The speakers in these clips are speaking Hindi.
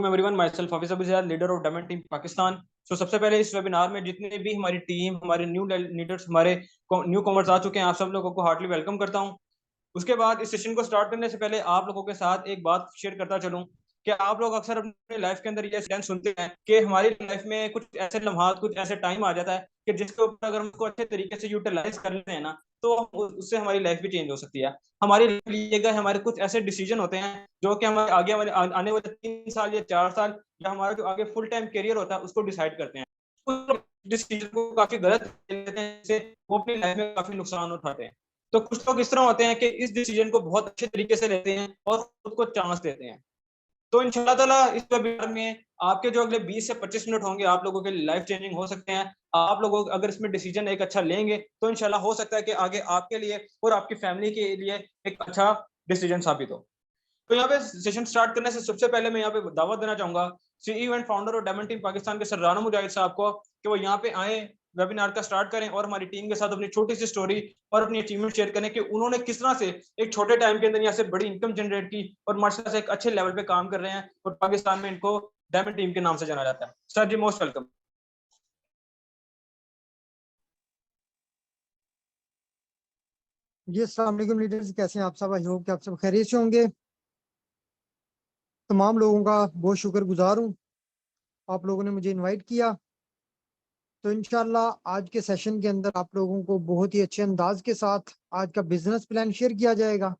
Everyone, my self Hafiz Abu Ziyad, leader of diamond team Pakistan. सबसे पहले इस वेबिनार में जितने भी हमारी टीम, हमारे न्यू लीडर्स, हमारे न्यू कॉमर्स आ चुके हैं, आप सब लोगों को हार्टली वेलकम करता हूं। उसके बाद इस सेशन को स्टार्ट करने से पहले आप लोगों के साथ एक बात शेयर करता चलूं कि आप लोग अक्सर अपनी लाइफ के अंदर ये सेंस सुनते हैं कि हमारी लाइफ में कुछ ऐसे लम्हात, कुछ ऐसे टाइम आ जाता है कि जिसके ऊपर अगर हम उसको अच्छे तरीके से यूटिलाइज कर लेते हैं ना, तो उससे हमारी लाइफ भी चेंज हो सकती है। हमारे लिए गए हमारे कुछ ऐसे डिसीजन होते हैं जो कि हमारे आगे वाले आने वाले 3 साल या 4 साल या हमारा जो आगे फुल टाइम करियर होता है उसको डिसाइड करते हैं। कुछ डिसीजन को काफी गलत लेते हैं, जिससे वो अपनी लाइफ में काफी नुकसान उठाते हैं। तो कुछ लोग इस तरह होते हैं कि इस डिसीजन को बहुत अच्छे तरीके से लेते हैं और खुद को चांस देते हैं। तो इंशाल्लाह ताला इस वेबिनार में आपके जो अगले 20 से 25 मिनट होंगे, आप लोगों के लाइफ चेंजिंग हो सकते हैं। आप लोग अगर इसमें डिसीजन एक अच्छा लेंगे तो इंशाल्लाह हो सकता है कि आगे आपके लिए और आपकी फैमिली के लिए एक अच्छा डिसीजन साबित हो। तो यहाँ पे सेशन स्टार्ट करने से सबसे पहले मैं यहाँ पे दावत देना चाहूंगा सीईओ एंड फाउंडर और डायमंड टीम पाकिस्तान के सर राना मुजाहिद साहब को कि वो यहाँ पे आए, वेबिनार का स्टार्ट करें और हमारी टीम के साथ अपनी छोटी सी स्टोरी और अपनी अचीवमेंट शेयर करें कि उन्होंने किस तरह से एक छोटे टाइम के अंदर यहाँ से बड़ी इनकम जनरेट की और माशाल्लाह से एक अच्छे लेवल पे काम कर रहे हैं और पाकिस्तान में इनको डायमंड टीम के नाम से जाना जाता है। सर जी, मोस्ट वेलकम। जी अस्सलाम वालेकुम लीडर्स, कैसे हैं आप सब? आई होप कि आप सब खैरियत से होंगे। तमाम लोगों का बहुत शुक्रगुजार हूँ, आप लोगों ने मुझे इनवाइट किया। तो इंशाल्लाह आज के सेशन के अंदर आप लोगों को बहुत ही अच्छे अंदाज के साथ आज का बिजनेस प्लान शेयर किया जाएगा।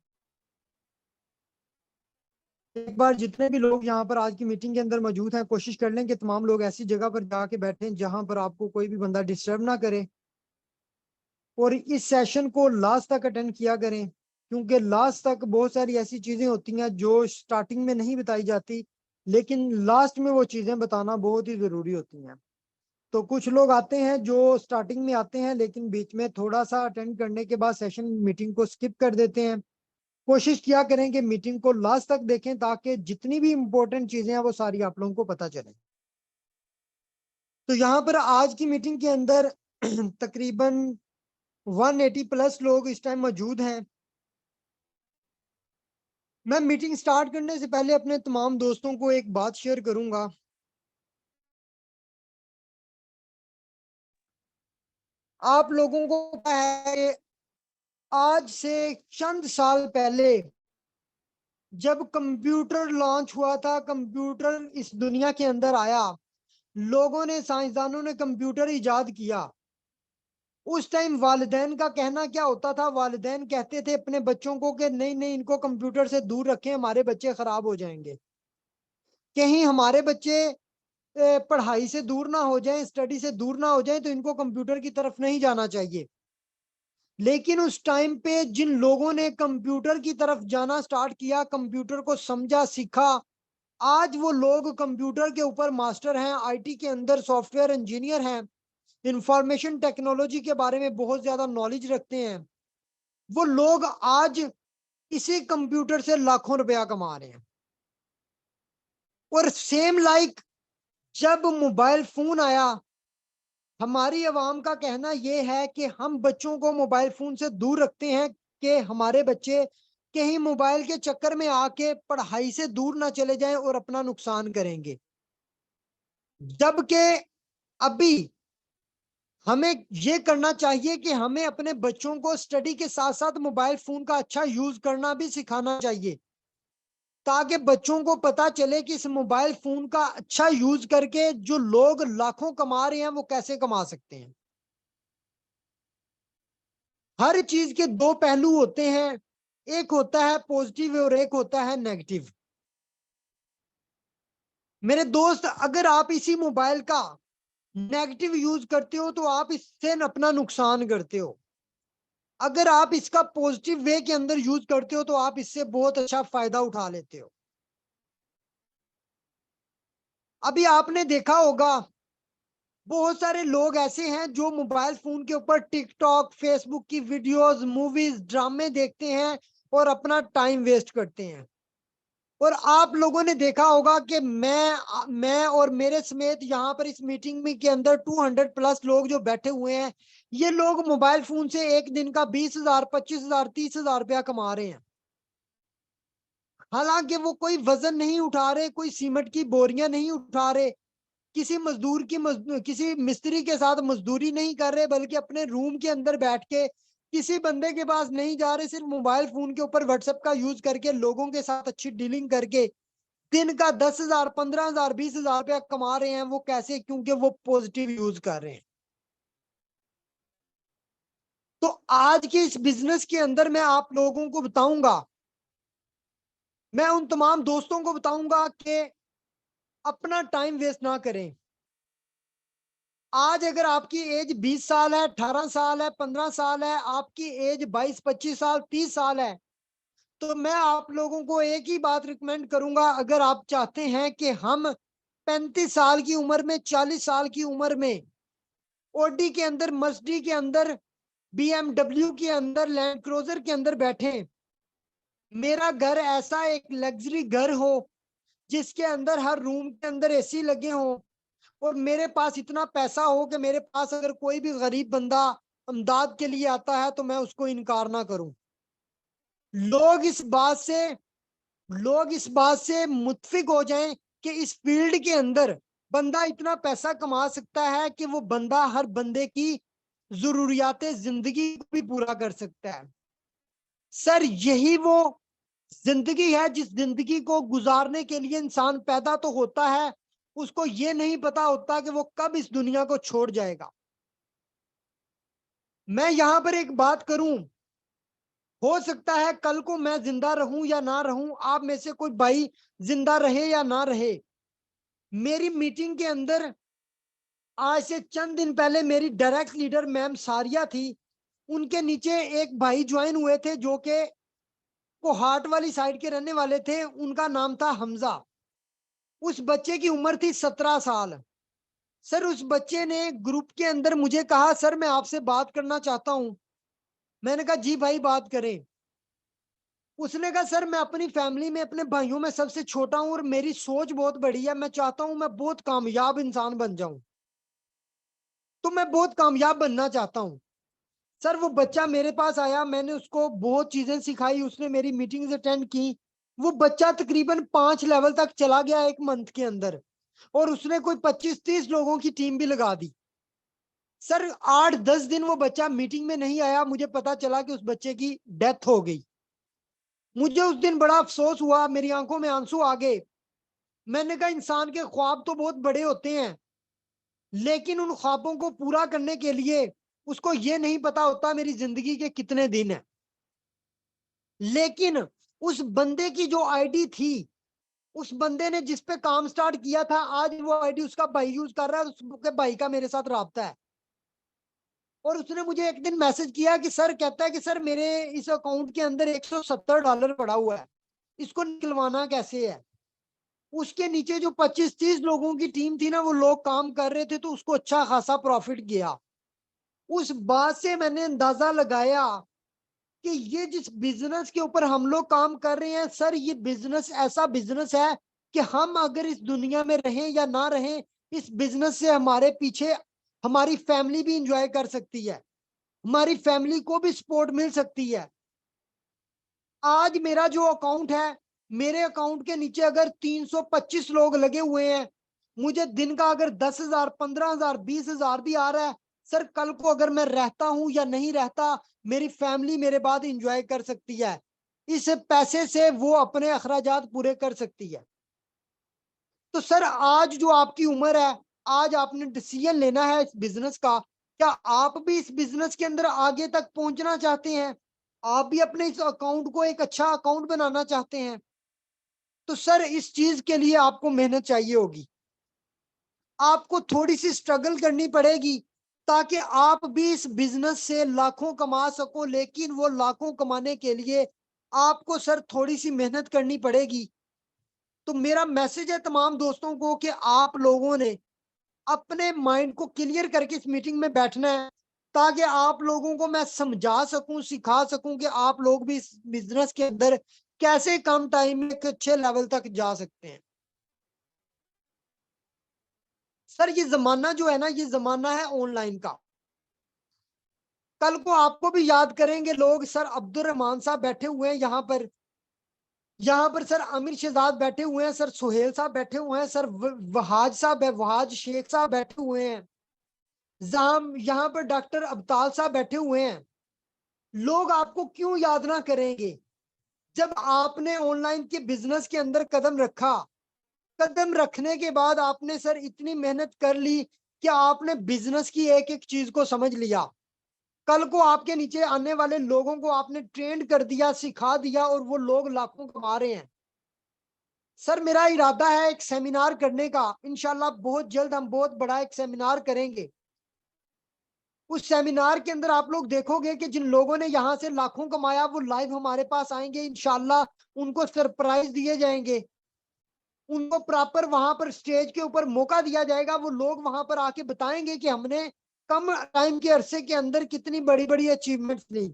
एक बार जितने भी लोग यहाँ पर आज की मीटिंग के अंदर मौजूद हैं, कोशिश कर लें कि तमाम लोग ऐसी जगह पर जाके बैठें जहां पर आपको कोई भी बंदा डिस्टर्ब ना करे, और इस सेशन को लास्ट तक अटेंड किया करें, क्योंकि लास्ट तक बहुत सारी ऐसी चीजें होती हैं जो स्टार्टिंग में नहीं बताई जाती, लेकिन लास्ट में वो चीजें बताना बहुत ही जरूरी होती हैं। तो कुछ लोग आते हैं जो स्टार्टिंग में आते हैं लेकिन बीच में थोड़ा सा अटेंड करने के बाद सेशन मीटिंग को स्किप कर देते हैं। कोशिश किया करें कि मीटिंग को लास्ट तक देखें ताकि जितनी भी इंपॉर्टेंट चीजें हैं वो सारी आप लोगों को पता चले। तो यहाँ पर आज की मीटिंग के अंदर तकरीबन 180 प्लस लोग इस टाइम मौजूद हैं। मैं मीटिंग स्टार्ट करने से पहले अपने तमाम दोस्तों को एक बात शेयर करूंगा। आप लोगों को पता है कि आज से चंद साल पहले जब कंप्यूटर लॉन्च हुआ था, कंप्यूटर इस दुनिया के अंदर आया, लोगों ने, साइंसदानों ने कंप्यूटर इजाद किया। उस टाइम वालिदैन का कहना क्या होता था? वालिदैन कहते थे अपने बच्चों को कि नहीं नहीं, इनको कंप्यूटर से दूर रखें, हमारे बच्चे खराब हो जाएंगे। कहीं हमारे बच्चे पढ़ाई से दूर ना हो जाएं, स्टडी से दूर ना हो जाएं, तो इनको कंप्यूटर की तरफ नहीं जाना चाहिए। लेकिन उस टाइम पे जिन लोगों ने कंप्यूटर की तरफ जाना स्टार्ट किया, कंप्यूटर को समझा, सीखा, आज वो लोग कंप्यूटर के ऊपर मास्टर हैं, आईटी के अंदर सॉफ्टवेयर इंजीनियर हैं, इंफॉर्मेशन टेक्नोलॉजी के बारे में बहुत ज्यादा नॉलेज रखते हैं। वो लोग आज इसी कंप्यूटर से लाखों रुपया कमा रहे हैं। और सेम लाइक जब मोबाइल फोन आया, हमारी आवाम का कहना यह है कि हम बच्चों को मोबाइल फोन से दूर रखते हैं कि हमारे बच्चे कहीं मोबाइल के चक्कर में आके पढ़ाई से दूर ना चले जाएं और अपना नुकसान करेंगे। जबकि अभी हमें ये करना चाहिए कि हमें अपने बच्चों को स्टडी के साथ साथ मोबाइल फोन का अच्छा यूज करना भी सिखाना चाहिए, ताकि बच्चों को पता चले कि इस मोबाइल फोन का अच्छा यूज करके जो लोग लाखों कमा रहे हैं वो कैसे कमा सकते हैं। हर चीज के दो पहलू होते हैं, एक होता है पॉजिटिव और एक होता है नेगेटिव। मेरे दोस्त, अगर आप इसी मोबाइल का नेगेटिव यूज करते हो तो आप इससे अपना नुकसान करते हो। अगर आप इसका पॉजिटिव वे के अंदर यूज करते हो तो आप इससे बहुत अच्छा फायदा उठा लेते हो। अभी आपने देखा होगा बहुत सारे लोग ऐसे हैं जो मोबाइल फोन के ऊपर टिकटॉक, फेसबुक की वीडियोस, मूवीज, ड्रामे देखते हैं और अपना टाइम वेस्ट करते हैं। और आप लोगों ने देखा होगा कि मैं और मेरे समेत यहाँ पर इस मीटिंग में के अंदर 200 प्लस लोग जो बैठे हुए हैं, ये लोग मोबाइल फोन से एक दिन का 20,000, 25,000, 30,000 रुपया कमा रहे हैं। हालांकि वो कोई वजन नहीं उठा रहे, कोई सीमेंट की बोरियां नहीं उठा रहे, किसी मिस्त्री के साथ मजदूरी नहीं कर रहे, बल्कि अपने रूम के अंदर बैठ के किसी बंदे के पास नहीं जा रहे, सिर्फ मोबाइल फोन के ऊपर व्हाट्सएप का यूज करके लोगों के साथ अच्छी डीलिंग करके दिन का 10,000, 15,000, 20,000 रुपया कमा रहे हैं। वो कैसे? क्योंकि वो पॉजिटिव यूज कर रहे हैं। तो आज के इस बिजनेस के अंदर मैं आप लोगों को बताऊंगा, मैं उन तमाम दोस्तों को बताऊंगा कि अपना टाइम वेस्ट ना करें। आज अगर आपकी एज 20 साल है, 18 साल है, 15 साल है, आपकी एज 22, 25 साल, 30 साल है, तो मैं आप लोगों को एक ही बात रिकमेंड करूंगा। अगर आप चाहते हैं कि हम 35 साल की उम्र में, 40 साल की उम्र में ओडी के अंदर, मर्सिडीज के अंदर, बीएमडब्ल्यू के अंदर, लैंड क्रूजर के अंदर बैठे, मेरा घर ऐसा एक लग्जरी घर हो जिसके अंदर हर रूम के अंदर एसी लगे हो, और मेरे पास इतना पैसा हो कि मेरे पास अगर कोई भी गरीब बंदा अमदाद के लिए आता है तो मैं उसको इनकार ना करूं। लोग इस बात से लोग इस बात से मुत्फिक हो जाएं कि इस फील्ड के अंदर बंदा इतना पैसा कमा सकता है कि वो बंदा हर बंदे की जरूरियातें जिंदगी को भी पूरा कर सकता है। सर, यही वो जिंदगी है जिस जिंदगी को गुजारने के लिए इंसान पैदा तो होता है, उसको ये नहीं पता होता कि वो कब इस दुनिया को छोड़ जाएगा। मैं यहां पर एक बात करूं, हो सकता है कल को मैं जिंदा रहूं या ना रहूं, आप में से कोई भाई जिंदा रहे या ना रहे। मेरी मीटिंग के अंदर आज से चंद दिन पहले मेरी डायरेक्ट लीडर मैम सारिया थी, उनके नीचे एक भाई ज्वाइन हुए थे जो कि कोहाट वाली साइड के रहने वाले थे। उनका नाम था हमजा। उस बच्चे की उम्र थी 17 साल। सर, उस बच्चे ने ग्रुप के अंदर मुझे कहा, सर मैं आपसे बात करना चाहता हूं। मैंने कहा जी भाई, बात करें। उसने कहा, सर मैं अपनी फैमिली में, अपने भाइयों में सबसे छोटा हूं और मेरी सोच बहुत बड़ी है, मैं चाहता हूं मैं बहुत कामयाब इंसान बन जाऊं, तो मैं बहुत कामयाब बनना चाहता हूं। सर, वो बच्चा मेरे पास आया, मैंने उसको बहुत चीजें सिखाई, उसने मेरी मीटिंग्स अटेंड की। वो बच्चा तकरीबन 5 लेवल तक चला गया एक मंथ के अंदर, और उसने कोई 25-30 लोगों की टीम भी लगा दी। सर, 8-10 दिन वो बच्चा मीटिंग में नहीं आया, मुझे पता चला कि उस बच्चे की डेथ हो गई। मुझे उस दिन बड़ा अफसोस हुआ, मेरी आंखों में आंसू आ गए। मैंने कहा, इंसान के ख्वाब तो बहुत बड़े होते हैं, लेकिन उन ख्वाबों को पूरा करने के लिए उसको ये नहीं पता होता मेरी जिंदगी के कितने दिन है। लेकिन उस बंदे की जो आईडी थी, उस बंदे ने जिस पे काम स्टार्ट किया था, आज वो आईडी उसका भाई यूज कर रहा है, उसके भाई का मेरे साथ राब्ता है। और उसने मुझे एक दिन मैसेज किया कि सर, कहता है कि सर मेरे इस अकाउंट के अंदर $170 पड़ा हुआ है, इसको निकलवाना कैसे है। उसके नीचे जो 25-30 लोगों की टीम थी ना, वो लोग काम कर रहे थे, तो उसको अच्छा खासा प्रॉफिट गया। उस बात से मैंने अंदाजा लगाया कि ये जिस बिजनेस के ऊपर हम लोग काम कर रहे हैं, सर ये बिजनेस ऐसा बिजनेस है कि हम अगर इस दुनिया में रहें या ना रहें, इस बिजनेस से हमारे पीछे हमारी फैमिली भी इंजॉय कर सकती है, हमारी फैमिली को भी सपोर्ट मिल सकती है। आज मेरा जो अकाउंट है, मेरे अकाउंट के नीचे अगर 325 लोग लगे हुए हैं, मुझे दिन का अगर 10,000, 15,000, 20,000 भी आ रहा है, सर कल को अगर मैं रहता हूं या नहीं रहता, मेरी फैमिली मेरे बाद इंजॉय कर सकती है, इस पैसे से वो अपने अखराजात पूरे कर सकती है। तो सर, आज जो आपकी उम्र है, आज आपने डिसीजन लेना है इस बिजनेस का। क्या आप भी इस बिजनेस के अंदर आगे तक पहुंचना चाहते हैं? आप भी अपने इस अकाउंट को एक अच्छा अकाउंट बनाना चाहते हैं? तो सर, इस चीज के लिए आपको मेहनत चाहिए होगी, आपको थोड़ी सी स्ट्रगल करनी पड़ेगी, ताकि आप भी इस बिजनेस से लाखों कमा सको। लेकिन वो लाखों कमाने के लिए आपको सर थोड़ी सी मेहनत करनी पड़ेगी। तो मेरा मैसेज है तमाम दोस्तों को कि आप लोगों ने अपने माइंड को क्लियर करके इस मीटिंग में बैठना है, ताकि आप लोगों को मैं समझा सकूं, सिखा सकूं कि आप लोग भी इस बिजनेस के अंदर कैसे कम टाइम में एक अच्छे लेवल तक जा सकते हैं। सर, ये जमाना जो है ना, ये जमाना है ऑनलाइन का। कल को आपको भी याद करेंगे लोग, सर अब्दुल रहमान साहब बैठे हुए हैं यहाँ पर, यहाँ पर सर आमिर शहजाद बैठे हुए हैं, सर सुहेल साहब बैठे हुए हैं, सर वहाज साहब वहाज शेख साहब बैठे हुए हैं, यहाँ पर डॉक्टर अब्ताल साहब बैठे हुए हैं। लोग आपको क्यों याद ना करेंगे जब आपने ऑनलाइन के बिजनेस के अंदर कदम रखा। कदम रखने के बाद आपने सर इतनी मेहनत कर ली कि आपने बिजनेस की एक एक चीज को समझ लिया। कल को आपके नीचे आने वाले लोगों को आपने ट्रेंड कर दिया, सिखा दिया, और वो लोग लाखों कमा रहे हैं। सर मेरा इरादा है एक सेमिनार करने का, इंशाल्लाह बहुत जल्द हम बहुत बड़ा एक सेमिनार करेंगे। उस सेमिनार के अंदर आप लोग देखोगे कि जिन लोगों ने यहाँ से लाखों कमाया वो लाइव हमारे पास आएंगे, इंशाल्लाह उनको सरप्राइज दिए जाएंगे, उनको प्रॉपर वहां पर स्टेज के ऊपर मौका दिया जाएगा। वो लोग वहां पर आके बताएंगे कि हमने कम टाइम के अरसे के अंदर कितनी बड़ी बड़ी अचीवमेंट्स ली।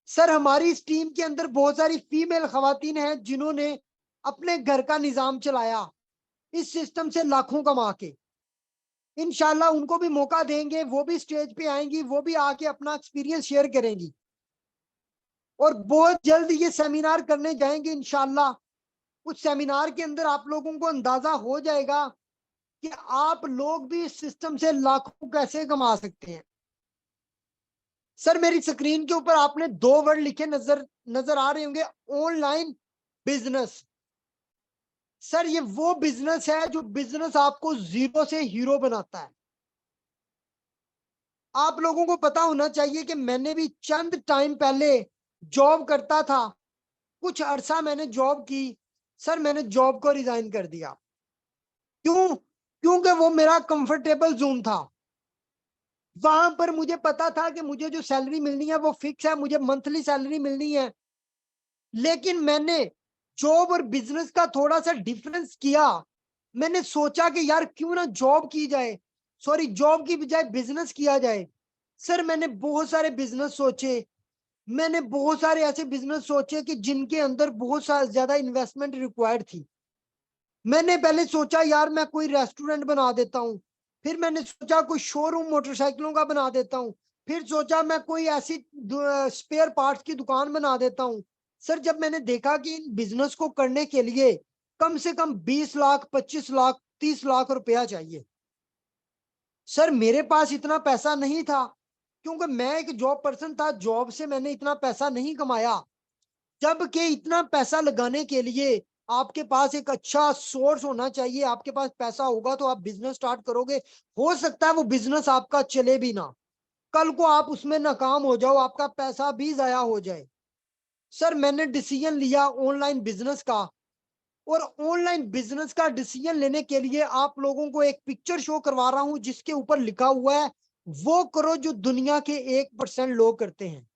सर हमारी इस टीम के अंदर बहुत सारी फीमेल खवातीन हैं जिन्होंने अपने घर का निजाम चलाया इस सिस्टम से लाखों कमा के। इंशाल्लाह उनको भी मौका देंगे, वो भी स्टेज पे आएंगी, वो भी आके अपना एक्सपीरियंस शेयर करेंगी, और बहुत जल्द ये सेमिनार करने जाएंगे इंशाल्लाह। उस सेमिनार के अंदर आप लोगों को अंदाजा हो जाएगा कि आप लोग भी इस सिस्टम से लाखों कैसे कमा सकते हैं। सर मेरी स्क्रीन के ऊपर आपने दो वर्ड लिखे नजर नजर आ रहे होंगे, ऑनलाइन बिजनेस। सर ये वो बिजनेस है जो बिजनेस आपको जीरो से हीरो बनाता है। आप लोगों को पता होना चाहिए कि मैंने भी चंद टाइम पहले जॉब करता था, कुछ अरसा मैंने जॉब की। सर मैंने जॉब को रिजाइन कर दिया। क्यों? क्योंकि वो मेरा कंफर्टेबल जोन था। वहां पर मुझे पता था कि मुझे जो सैलरी मिलनी है वो फिक्स है, मुझे मंथली सैलरी मिलनी है। लेकिन मैंने जॉब और बिजनेस का थोड़ा सा डिफरेंस किया। मैंने सोचा कि यार क्यों ना जॉब की जाए, सॉरी जॉब की बजाय बिजनेस किया जाए। सर मैंने बहुत सारे बिजनेस सोचे, मैंने बहुत सारे ऐसे बिजनेस सोचे कि जिनके अंदर बहुत ज्यादा इन्वेस्टमेंट रिक्वायर्ड थी। मैंने पहले सोचा यार मैं कोई रेस्टोरेंट बना देता हूँ, फिर मैंने सोचा कोई शोरूम मोटरसाइकिलों का बना देता हूँ, फिर सोचा मैं कोई ऐसी स्पेयर पार्ट्स की दुकान बना देता हूँ। सर जब मैंने देखा कि इन बिजनेस को करने के लिए कम से कम 20 लाख 25 लाख 30 लाख रुपया चाहिए, सर मेरे पास इतना पैसा नहीं था, क्योंकि मैं एक जॉब पर्सन था, जॉब से मैंने इतना पैसा नहीं कमाया। जबकि इतना पैसा लगाने के लिए आपके पास एक अच्छा सोर्स होना चाहिए, आपके पास पैसा होगा तो आप बिजनेस स्टार्ट करोगे। हो सकता है वो बिजनेस आपका चले भी ना, कल को आप उसमें नाकाम हो जाओ, आपका पैसा भी जाया हो जाए। सर मैंने डिसीजन लिया ऑनलाइन बिजनेस का, और ऑनलाइन बिजनेस का डिसीजन लेने के लिए आप लोगों को एक पिक्चर शो करवा रहा हूं जिसके ऊपर लिखा हुआ है वो करो जो दुनिया के 1% लोग करते हैं।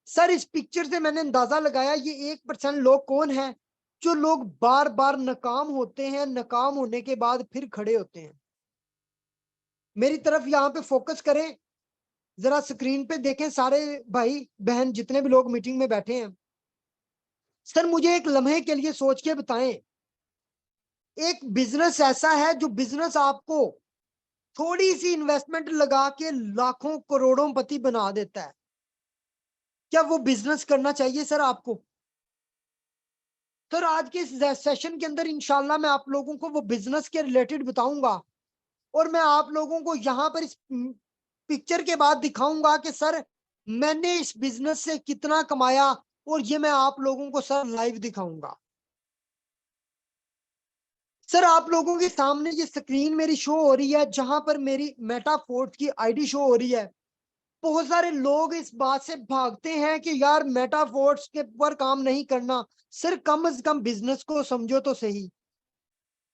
सर इस पिक्चर से मैंने अंदाजा लगाया ये 1% लोग कौन है, जो लोग बार बार नाकाम होते हैं, नाकाम होने के बाद फिर खड़े होते हैं। मेरी तरफ यहाँ पे फोकस करें, जरा स्क्रीन पे देखें सारे भाई बहन जितने भी लोग मीटिंग में बैठे हैं। सर मुझे एक लम्हे के लिए सोच के बताएं, एक बिजनेस ऐसा है जो बिजनेस आपको थोड़ी सी इन्वेस्टमेंट लगा के लाखों करोड़ों पति बना देता है, क्या वो बिजनेस करना चाहिए सर आपको? सर आज के इस सेशन के अंदर इंशाल्लाह मैं आप लोगों को वो बिजनेस के रिलेटेड बताऊंगा, और मैं आप लोगों को यहाँ पर इस पिक्चर के बाद दिखाऊंगा कि सर मैंने इस बिजनेस से कितना कमाया, और ये मैं आप लोगों को सर लाइव दिखाऊंगा। सर आप लोगों के सामने ये स्क्रीन मेरी शो हो रही है जहां पर मेरी मेटाफोर्स की आईडी शो हो रही है। बहुत सारे लोग इस बात से भागते हैं कि यार मेटाफोर्स के ऊपर काम नहीं करना। सर कम से कम बिजनेस को समझो तो सही,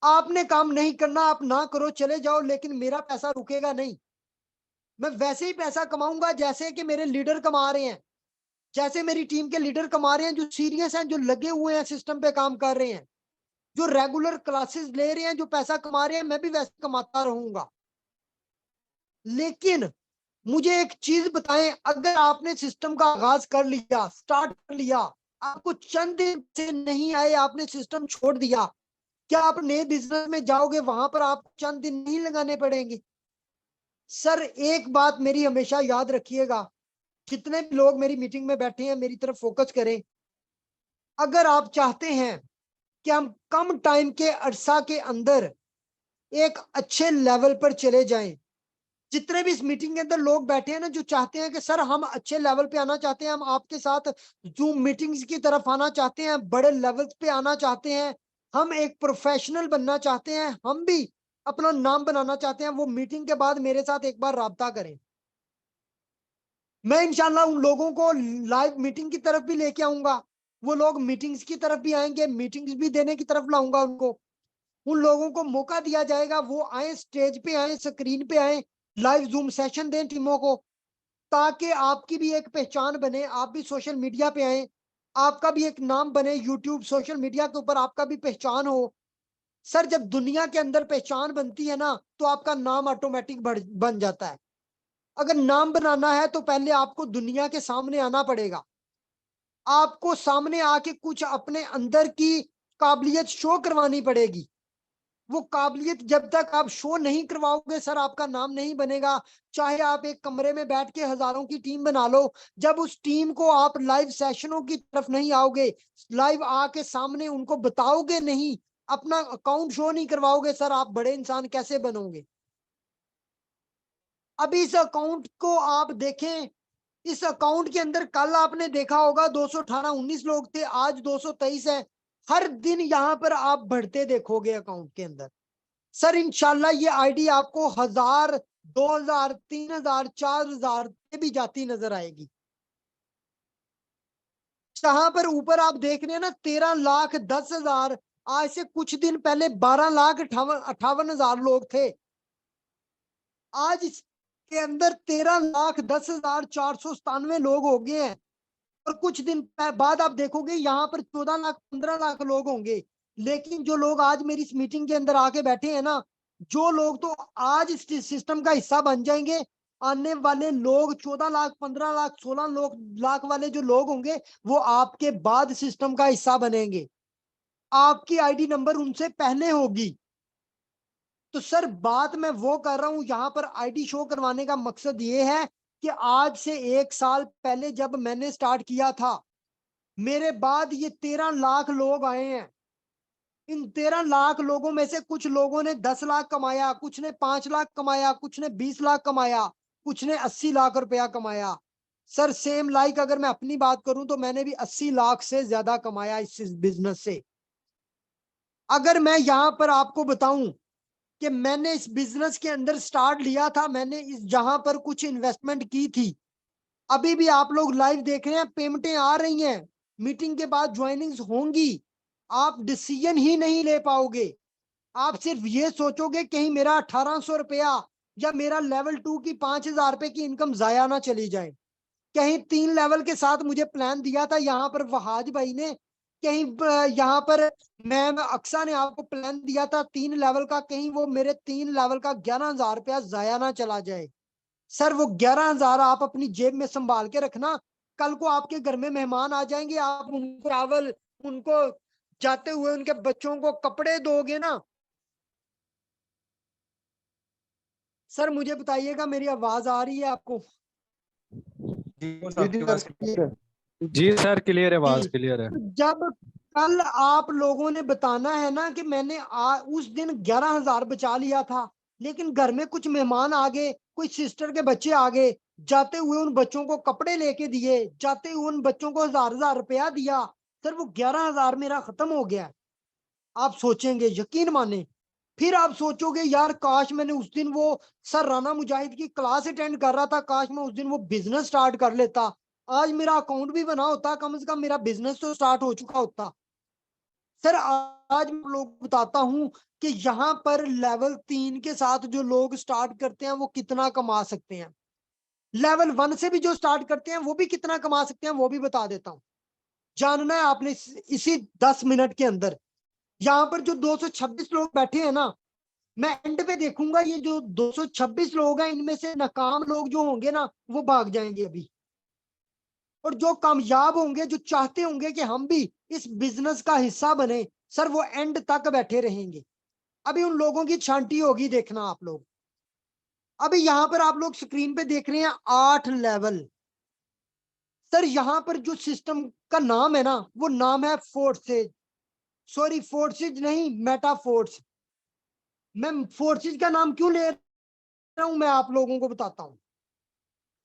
आपने काम नहीं करना आप ना करो चले जाओ, लेकिन मेरा पैसा रुकेगा नहीं। मैं वैसे ही पैसा कमाऊंगा जैसे कि मेरे लीडर कमा रहे हैं, जैसे मेरी टीम के लीडर कमा रहे हैं, जो सीरियस हैं, जो लगे हुए हैं, सिस्टम पे काम कर रहे हैं, जो रेगुलर क्लासेस ले रहे हैं, जो पैसा कमा रहे हैं, मैं भी वैसे कमाता रहूंगा। लेकिन मुझे एक चीज बताएं, अगर आपने सिस्टम का आगाज कर लिया, स्टार्ट कर लिया, आपको चंद दिन से नहीं आए, आपने सिस्टम छोड़ दिया, क्या आप नए बिजनेस में जाओगे वहां पर आपको चंद दिन नहीं लगाने पड़ेंगे? सर एक बात मेरी हमेशा याद रखिएगा, जितने भी लोग मेरी मीटिंग में बैठे हैं मेरी तरफ फोकस करें। अगर आप चाहते हैं कि हम कम टाइम के अरसा के अंदर एक अच्छे लेवल पर चले जाएं, जितने भी इस मीटिंग के अंदर लोग बैठे हैं ना, जो चाहते हैं कि सर हम अच्छे लेवल पे आना चाहते हैं, हम आपके साथ जूम मीटिंग्स की तरफ आना चाहते हैं, बड़े लेवल पे आना चाहते हैं, हम एक प्रोफेशनल बनना चाहते हैं, हम भी अपना नाम बनाना चाहते हैं, वो मीटिंग के बाद मेरे साथ एक बार राब्ता करें। मैं इंशाल्लाह उन लोगों को लाइव मीटिंग की तरफ भी लेके आऊंगा, वो लोग मीटिंग्स की तरफ भी आएंगे, मीटिंग्स भी देने की तरफ लाऊंगा उनको। उन लोगों को मौका दिया जाएगा, वो आए, स्टेज पे आए, स्क्रीन पे आए, लाइव जूम सेशन दें टीमों को, ताकि आपकी भी एक पहचान बने, आप भी सोशल मीडिया पे आए, आपका भी एक नाम बने, यूट्यूब सोशल मीडिया के ऊपर आपका भी पहचान हो। सर जब दुनिया के अंदर पहचान बनती है ना, तो आपका नाम ऑटोमेटिक बन जाता है। अगर नाम बनाना है तो पहले आपको दुनिया के सामने आना पड़ेगा, आपको सामने आके कुछ अपने अंदर की काबिलियत शो करवानी पड़ेगी। वो काबिलियत जब तक आप शो नहीं करवाओगे सर, आपका नाम नहीं बनेगा। चाहे आप एक कमरे में बैठ के हजारों की टीम बना लो, जब उस टीम को आप लाइव सेशनों की तरफ नहीं आओगे, लाइव आके सामने उनको बताओगे नहीं, अपना अकाउंट शो नहीं करवाओगे, सर आप बड़े इंसान कैसे बनोगे? अभी इस अकाउंट को आप देखें, इस अकाउंट के अंदर कल आपने देखा होगा 218 19 लोग थे, आज 223 है। हर दिन यहाँ पर आप बढ़ते देखोगे अकाउंट के अंदर। सर इंशाल्लाह ये आईडी आपको 1000 2000 3000 4000 पे भी जाती नजर आएगी। जहां पर ऊपर आप देख रहे हैं ना 13,10,000, आज से कुछ दिन पहले 12,58,58 लोग थे, आज इसके अंदर 13,10,497 लोग हो गए हैं। और कुछ दिन बाद आप देखोगे यहाँ पर 14 लाख 15 लाख लोग होंगे। लेकिन जो लोग आज मेरी इस मीटिंग के अंदर आके बैठे हैं ना, जो लोग तो आज इस सिस्टम का हिस्सा बन जाएंगे, आने वाले लोग 14 लाख 15 लाख 16 लाख वाले जो लोग होंगे, वो आपके बाद सिस्टम का हिस्सा बनेंगे, आपकी आईडी नंबर उनसे पहले होगी। तो सर बात मैं वो कर रहा हूं, यहाँ पर आईडी शो करवाने का मकसद ये है कि आज से 1 साल पहले जब मैंने स्टार्ट किया था, मेरे बाद ये 13 लाख लोग आए हैं। इन 13 लाख लोगों में से कुछ लोगों ने 10 लाख कमाया, कुछ ने 5 लाख कमाया, कुछ ने 20 लाख कमाया, कुछ ने 80 लाख रुपया कमाया। सर सेम लाइक अगर मैं अपनी बात करूं तो मैंने भी 80 लाख से ज्यादा कमाया इस बिजनेस से। अगर मैं यहां पर आपको बताऊं कि मैंने इस बिजनेस के अंदर स्टार्ट लिया था, मैंने इस जहां पर कुछ इन्वेस्टमेंट की थी, अभी भी आप लोग लाइव देख रहे हैं, पेमेंटें आ रही हैं, मीटिंग के बाद ज्वाइनिंग्स होंगी, आप डिसीजन ही नहीं ले पाओगे। आप सिर्फ ये सोचोगे कहीं मेरा 1800 रुपया या मेरा लेवल 2 की 5000 रुपए की इनकम जाया ना चली जाए। कहीं 3 लेवल के साथ मुझे प्लान दिया था यहाँ पर वहाज भाई ने, कहीं यहाँ पर मैम अक्सा ने आपको प्लान दिया था 3 लेवल का, कहीं वो मेरे 3 लेवल का 11,000 रुपया जाया ना चला जाए। सर वो 11,000 आप अपनी जेब में संभाल के रखना, कल को आपके घर में मेहमान आ जाएंगे, आप उनको चावल, उनको जाते हुए उनके बच्चों को कपड़े दोगे ना। सर मुझे बताइएगा मेरी आवाज आ रही है आपको? जी सर, जी आपकी जी आवाज सर clear क्लियर है। जी सर क्लियर है, आवाज जी। क्लियर है। तो जब कल आप लोगों ने बताना है ना कि मैंने उस दिन 11,000 बचा लिया था, लेकिन घर में कुछ मेहमान आ गए, कोई सिस्टर के बच्चे आ गए, जाते हुए उन बच्चों को कपड़े लेके दिए, जाते हुए उन बच्चों को 1000 रुपया दिया, सर वो 11,000 मेरा खत्म हो गया। आप सोचेंगे, यकीन माने, फिर आप सोचोगे यार काश मैंने उस दिन वो सर राना मुजाहिद की क्लास अटेंड कर रहा था, काश मैं उस दिन वो बिजनेस स्टार्ट कर लेता, आज मेरा अकाउंट भी बना होता, कम से कम मेरा बिजनेस तो स्टार्ट हो चुका होता। सर आज मैं लोग बताता हूं कि यहाँ पर लेवल 3 के साथ जो लोग स्टार्ट करते हैं वो कितना कमा सकते हैं, लेवल 1 से भी जो स्टार्ट करते हैं वो भी कितना कमा सकते हैं, वो भी बता देता हूँ। जानना है आपने इसी 10 मिनट के अंदर। यहाँ पर जो 226 लोग बैठे हैं ना, मैं एंड पे देखूंगा ये जो 226 लोग हैं, इनमें से नाकाम लोग जो होंगे ना वो भाग जाएंगे अभी, और जो कामयाब होंगे, जो चाहते होंगे कि हम भी इस बिजनेस का हिस्सा बने, सर वो एंड तक बैठे रहेंगे। अभी उन लोगों की छांटी होगी, देखना आप लोग। अभी यहाँ पर आप लोग स्क्रीन पे देख रहे हैं 8 लेवल। सर यहाँ पर जो सिस्टम का नाम है ना, वो नाम है फोर्सेज, सॉरी फोर्सेज नहीं, मेटाफोर्स। मैं फोर्सेज का नाम क्यों ले रहा हूं, मैं आप लोगों को बताता हूं।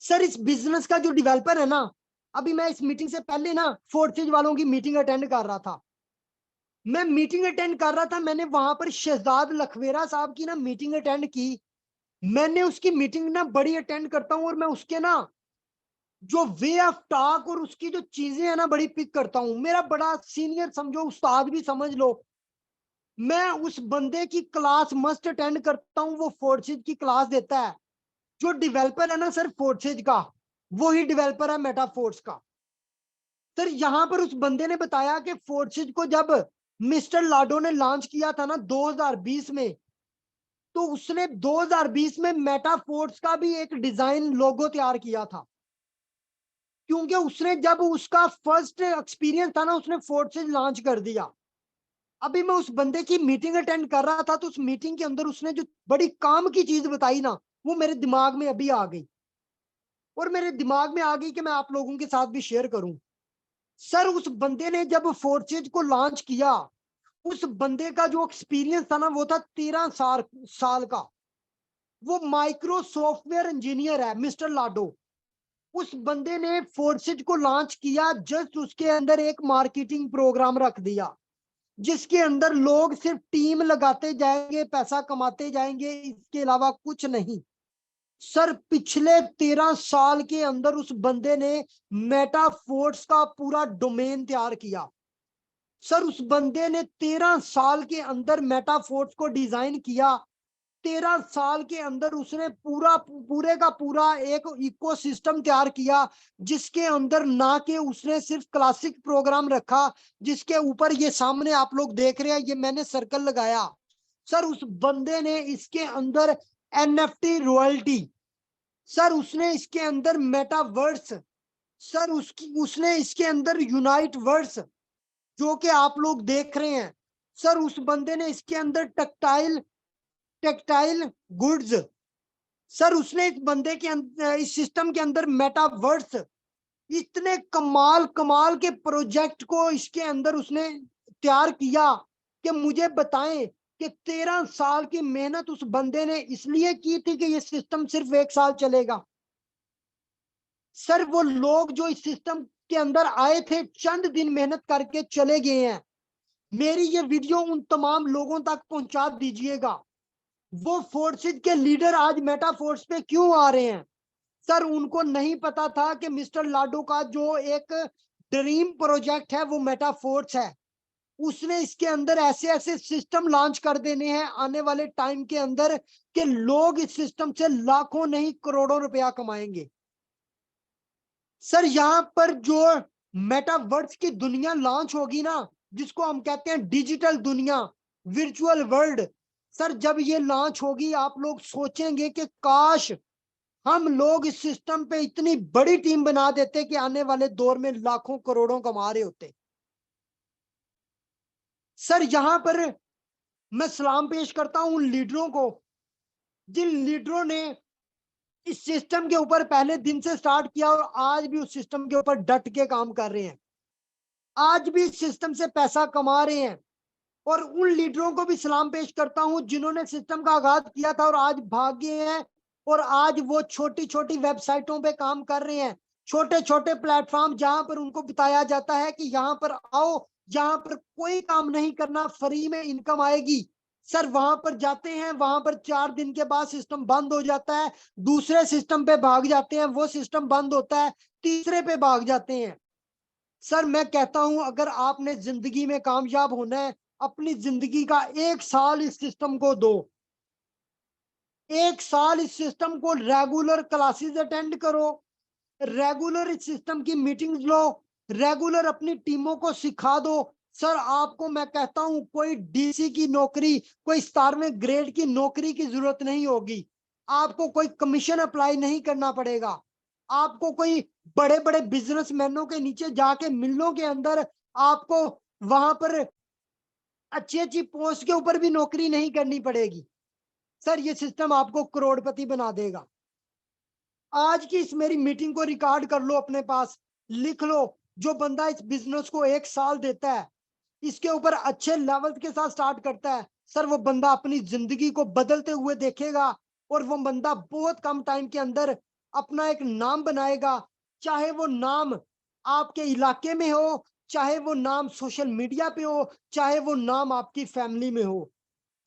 सर इस बिजनेस का जो डेवलपर है ना, अभी मैं इस मीटिंग से पहले ना फोर्सेज वालों की मीटिंग अटेंड कर रहा था। मैं मीटिंग अटेंड कर रहा था, मैंने वहां पर शहजाद लखवेरा साहब की ना मीटिंग अटेंड की। मैंने उसकी मीटिंग ना बड़ी अटेंड करता हूं, और मैं उसके ना जो वे ऑफ टॉक और उसकी जो चीजें है ना बड़ी पिक करता हूं। मेरा बड़ा सीनियर समझो, उस्ताद भी समझ लो। मैं उस बंदे की क्लास मस्ट अटेंड करता हूं, वो फोर्सेज की क्लास देता है। जो डेवलपर है ना सर फोर्सेज का, वो ही डेवलपर है मेटाफोर्स का। सर यहाँ पर उस बंदे ने बताया कि फोर्सेज को जब मिस्टर लाडो ने लॉन्च किया था ना 2020 में, तो उसने 2020 में मेटाफोर्स का भी एक डिजाइन लोगो तैयार किया था। क्योंकि उसने जब उसका फर्स्ट एक्सपीरियंस था ना, उसने फोर्सेज लॉन्च कर दिया। अभी मैं उस बंदे की मीटिंग अटेंड कर रहा था, तो उस मीटिंग के अंदर उसने जो बड़ी काम की चीज बताई ना, वो मेरे दिमाग में अभी आ गई, और मेरे दिमाग में आ गई कि मैं आप लोगों के साथ भी शेयर करूं। सर उस बंदे ने जब फोर्सेज को लॉन्च किया, उस बंदे का जो एक्सपीरियंस था ना, वो था 13 साल का। वो माइक्रो सॉफ्टवेयर इंजीनियर है मिस्टर लाडो। उस बंदे ने फोर्सेज को लॉन्च किया, जस्ट उसके अंदर एक मार्केटिंग प्रोग्राम रख दिया, जिसके अंदर लोग सिर्फ टीम लगाते जाएंगे, पैसा कमाते जाएंगे, इसके अलावा कुछ नहीं। सर पिछले 13 साल के अंदर उस बंदे ने मेटाफोर्स का पूरा डोमेन तैयार किया। सर उस बंदे ने 13 साल के अंदर मेटाफोर्स को डिजाइन किया। 13 साल के अंदर उसने पूरे का पूरा एक इकोसिस्टम तैयार किया, जिसके अंदर ना कि उसने सिर्फ क्लासिक प्रोग्राम रखा, जिसके ऊपर ये सामने आप लोग देख रहे हैं, ये मैंने सर्कल लगाया। सर उस बंदे ने इसके अंदर एनएफटी रॉयल्टी, सर उसने इसके अंदर मेटावर्स, सर उसने इसके अंदर यूनाइट वर्स, जो कि आप लोग देख रहे हैं। सर उस बंदे ने इसके अंदर टेक्टाइल टेक्टाइल गुड्स, सर उसने इस बंदे के इस सिस्टम के अंदर मेटावर्स, इतने कमाल कमाल के प्रोजेक्ट को इसके अंदर उसने तैयार किया कि मुझे बताएं कि 13 साल की मेहनत उस बंदे ने इसलिए की थी कि ये सिस्टम सिर्फ 1 साल चलेगा। सर वो लोग जो इस सिस्टम के अंदर आए थे, चंद दिन मेहनत करके चले गए हैं। मेरी ये वीडियो उन तमाम लोगों तक पहुंचा दीजिएगा। वो फोर्सेज के लीडर आज मेटा फोर्स पे क्यों आ रहे हैं? सर उनको नहीं पता था कि मिस्टर लाडो का जो एक ड्रीम प्रोजेक्ट है वो मेटा फोर्स है। उसने इसके अंदर ऐसे ऐसे सिस्टम लॉन्च कर देने हैं आने वाले टाइम के अंदर कि लोग इस सिस्टम से लाखों नहीं करोड़ों रुपया कमाएंगे। सर यहाँ पर जो मेटावर्स की दुनिया लॉन्च होगी ना, जिसको हम कहते हैं डिजिटल दुनिया, वर्चुअल वर्ल्ड, सर जब ये लॉन्च होगी, आप लोग सोचेंगे कि काश हम लोग इस सिस्टम पे इतनी बड़ी टीम बना देते कि आने वाले दौर में लाखों करोड़ों कमा रहे होते। सर यहाँ पर मैं सलाम पेश करता हूं उन लीडरों को, जिन लीडरों ने इस सिस्टम के ऊपर पहले दिन से स्टार्ट किया और आज भी उस सिस्टम के ऊपर डट के काम कर रहे हैं, आज भी इस सिस्टम से पैसा कमा रहे हैं। और उन लीडरों को भी सलाम पेश करता हूं जिन्होंने सिस्टम का आगाज किया था और आज भाग गए हैं, और आज वो छोटी छोटी वेबसाइटों पे काम कर रहे हैं, छोटे छोटे प्लेटफॉर्म, जहां पर उनको बताया जाता है कि यहाँ पर आओ, यहाँ पर कोई काम नहीं करना, फ्री में इनकम आएगी। सर वहां पर जाते हैं, वहां पर 4 दिन के बाद सिस्टम बंद हो जाता है, दूसरे सिस्टम पे भाग जाते हैं, वो सिस्टम बंद होता है, तीसरे पे भाग जाते हैं। सर मैं कहता हूं अगर आपने जिंदगी में कामयाब होना है, अपनी जिंदगी का 1 साल इस सिस्टम को दो। 1 साल इस सिस्टम को रेगुलर क्लासेस अटेंड करो, रेगुलर इस सिस्टम की मीटिंग्स लो, रेगुलर अपनी टीमों को सिखा दो। सर आपको मैं कहता हूं कोई डीसी की नौकरी, कोई 17वें ग्रेड की नौकरी की जरूरत नहीं होगी। आपको कोई कमीशन अप्लाई नहीं करना पड़ेगा। आपको कोई बड़े बड़े बिजनेसमैनों के नीचे जाके मिलों के अंदर आपको वहां पर अच्छी अच्छी पोस्ट के ऊपर भी नौकरी नहीं करनी पड़ेगी। सर ये सिस्टम आपको करोड़पति बना देगा। आज की इस मेरी मीटिंग को रिकॉर्ड कर लो अपने पास, लिख लो, जो बंदा इस बिजनेस को 1 साल देता है, इसके ऊपर अच्छे लेवल के साथ स्टार्ट करता है, सर वो बंदा अपनी जिंदगी को बदलते हुए देखेगा, और वो बंदा बहुत कम टाइम के अंदर अपना एक नाम बनाएगा। चाहे वो नाम आपके इलाके में हो, चाहे वो नाम सोशल मीडिया पे हो, चाहे वो नाम आपकी फैमिली में हो,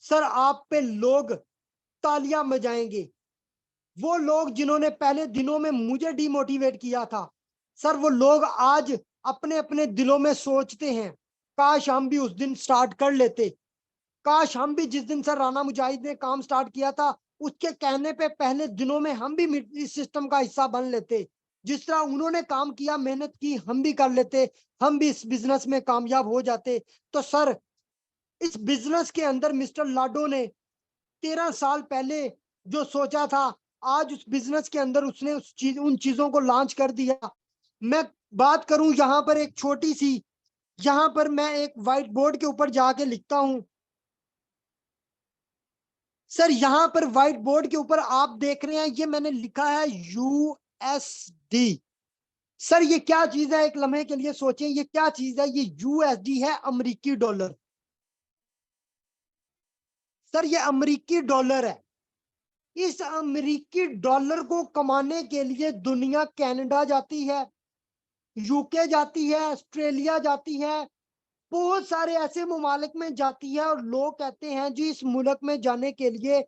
सर आप पे लोग तालियां बजाएंगे। वो लोग जिन्होंने पहले दिनों में मुझे डिमोटिवेट किया था, सर वो लोग आज अपने अपने दिलों में सोचते हैं, काश हम भी उस दिन स्टार्ट कर लेते, काश हम भी जिस दिन सर राणा मुजाहिद ने काम स्टार्ट किया था, उसके कहने पे पहले दिनों में हम भी इस सिस्टम का हिस्सा बन लेते। जिस तरह उन्होंने काम किया, मेहनत की, हम भी कर लेते, हम भी इस बिजनेस में कामयाब हो जाते। तो सर इस बिजनेस के अंदर मिस्टर लाडो ने 13 साल पहले जो सोचा था, आज उस बिजनेस के अंदर उसने उन चीजों को लॉन्च कर दिया। मैं बात करूं यहाँ पर एक छोटी सी, यहाँ पर मैं एक व्हाइट बोर्ड के ऊपर जाके लिखता हूं। सर यहाँ पर व्हाइट बोर्ड के ऊपर आप देख रहे हैं, ये मैंने लिखा है यूएसडी। सर ये क्या चीज है, एक लम्हे के लिए सोचें, ये क्या चीज है? ये यूएसडी है, अमेरिकी डॉलर। सर ये अमेरिकी डॉलर है। इस अमेरिकी डॉलर को कमाने के लिए दुनिया कनाडा जाती है, यूके जाती है, ऑस्ट्रेलिया जाती है, बहुत सारे ऐसे ममालिक में जाती है, और लोग कहते हैं जी इस मुल्क में जाने के लिए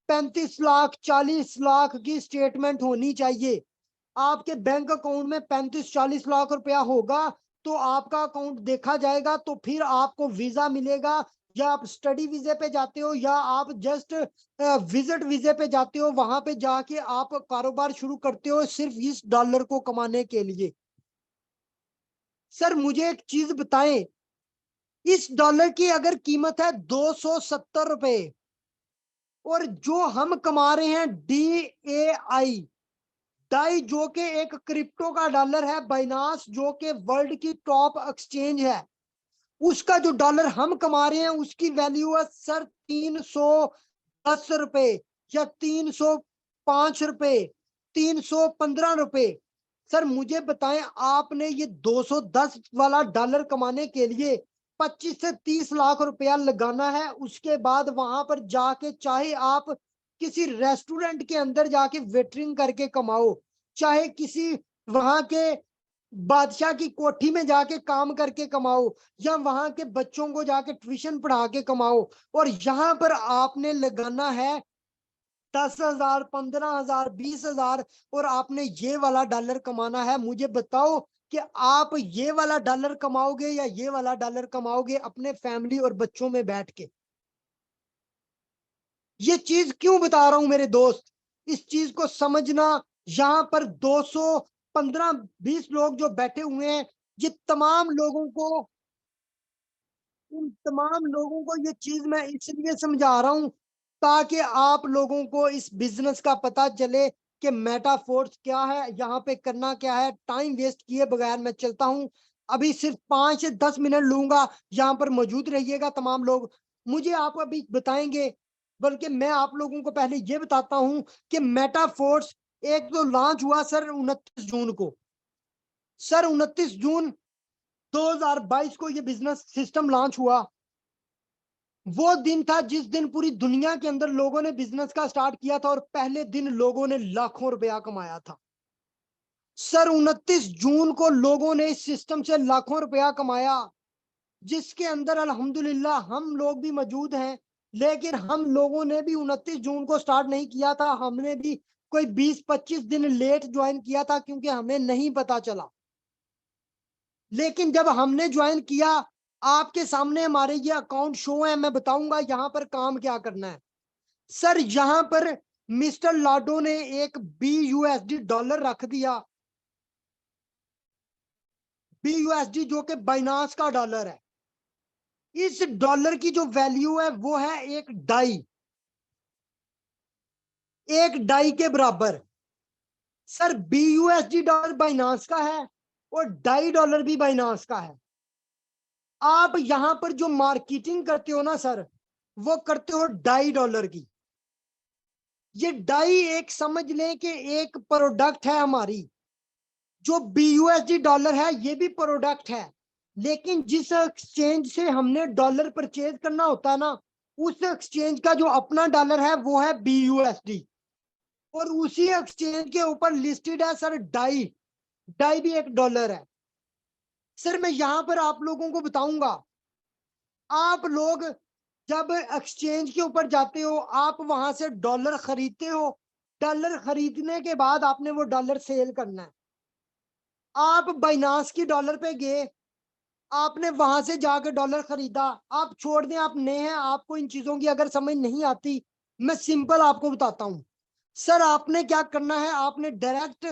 35 लाख 40 लाख की स्टेटमेंट होनी चाहिए। आपके बैंक अकाउंट में 35-40 लाख रुपया होगा तो आपका अकाउंट देखा जाएगा, तो फिर आपको वीजा मिलेगा। या आप स्टडी वीजे पे जाते हो, या आप जस्ट विजिट वीजे पे जाते हो, वहां पे जाके आप कारोबार शुरू करते हो सिर्फ इस डॉलर को कमाने के लिए। सर मुझे एक चीज बताएं, इस डॉलर की अगर कीमत है 270 रुपए, और जो हम कमा रहे हैं DAI, डाई जो कि एक क्रिप्टो का डॉलर है, बाइनांस जो कि वर्ल्ड की टॉप एक्सचेंज है, उसका जो डॉलर हम कमा रहे हैं उसकी वैल्यू है सर 310 रुपए, या 305 रुपए, 315 रुपए। सर मुझे बताएं, आपने ये 210 वाला डॉलर कमाने के लिए 25 से 30 लाख रुपया लगाना है। उसके बाद वहां पर जाके चाहे आप किसी रेस्टोरेंट के अंदर जाके वेटरिंग करके कमाओ, चाहे किसी वहां के बादशाह की कोठी में जाके काम करके कमाओ, या वहां के बच्चों को जाके ट्यूशन पढ़ा के कमाओ, और यहाँ पर आपने लगाना है 10,000, 15,000, 20,000, और आपने ये वाला डॉलर कमाना है। मुझे बताओ कि आप ये वाला डॉलर कमाओगे या ये वाला डॉलर कमाओगे अपने फैमिली और बच्चों में बैठ के? ये चीज क्यों बता रहा हूं मेरे दोस्त, इस चीज को समझना। यहाँ पर 215-20 लोग जो बैठे हुए हैं, ये तमाम लोगों को, इन तमाम लोगों को ये चीज मैं इसलिए समझा रहा हूं ताकि आप लोगों को इस बिजनेस का पता चले कि मेटाफोर्स क्या है, यहाँ पे करना क्या है। टाइम वेस्ट किए बगैर मैं चलता हूं, अभी सिर्फ 5 से 10 मिनट लूंगा, यहाँ पर मौजूद रहिएगा तमाम लोग। मुझे आप अभी बताएंगे, बल्कि मैं आप लोगों को पहले ये बताता हूं कि मेटाफोर्स एक तो लॉन्च हुआ सर 29 जून को। सर 29 जून 2022 को ये बिजनेस सिस्टम लॉन्च हुआ। वो दिन था जिस दिन पूरी दुनिया के अंदर लोगों ने बिजनेस का स्टार्ट किया था, और पहले दिन लोगों ने लाखों रुपया कमाया था। सर 29 जून को लोगों ने इस सिस्टम से लाखों रुपया कमाया, जिसके अंदर अल्हम्दुलिल्लाह हम लोग भी मौजूद हैं। लेकिन हम लोगों ने भी 29 जून को स्टार्ट नहीं किया था, हमने भी कोई 20-25 दिन लेट ज्वाइन किया था, क्योंकि हमें नहीं पता चला। लेकिन जब हमने ज्वाइन किया, आपके सामने हमारे ये अकाउंट शो है, मैं बताऊंगा यहाँ पर काम क्या करना है। सर यहाँ पर मिस्टर लाडो ने एक BUSD डॉलर रख दिया, BUSD जो कि बाइनांस का डॉलर है। इस डॉलर की जो वैल्यू है वो है एक डाई के बराबर। सर BUSD डॉलर बाइनांस का है, और डाई डॉलर भी बाइनांस का है। आप यहां पर जो मार्केटिंग करते हो ना सर, वो करते हो डाई डॉलर की। ये डाई एक समझ लें कि एक प्रोडक्ट है हमारी, जो BUSD डॉलर है ये भी प्रोडक्ट है, लेकिन जिस एक्सचेंज से हमने डॉलर परचेज करना होता है ना, उस एक्सचेंज का जो अपना डॉलर है वो है BUSD, और उसी एक्सचेंज के ऊपर लिस्टेड है सर डाई। डाई भी एक डॉलर है। सर मैं यहां पर आप लोगों को बताऊंगा, आप लोग जब एक्सचेंज के ऊपर जाते हो, आप वहां से डॉलर खरीदते हो, डॉलर खरीदने के बाद आपने वो डॉलर सेल करना है। आप बाइनांस की डॉलर पे गए, आपने वहां से जाकर डॉलर खरीदा, आप छोड़ दें, आप नए हैं, आपको इन चीजों की अगर समझ नहीं आती, मैं सिंपल आपको बताता हूं। सर आपने क्या करना है, आपने डायरेक्ट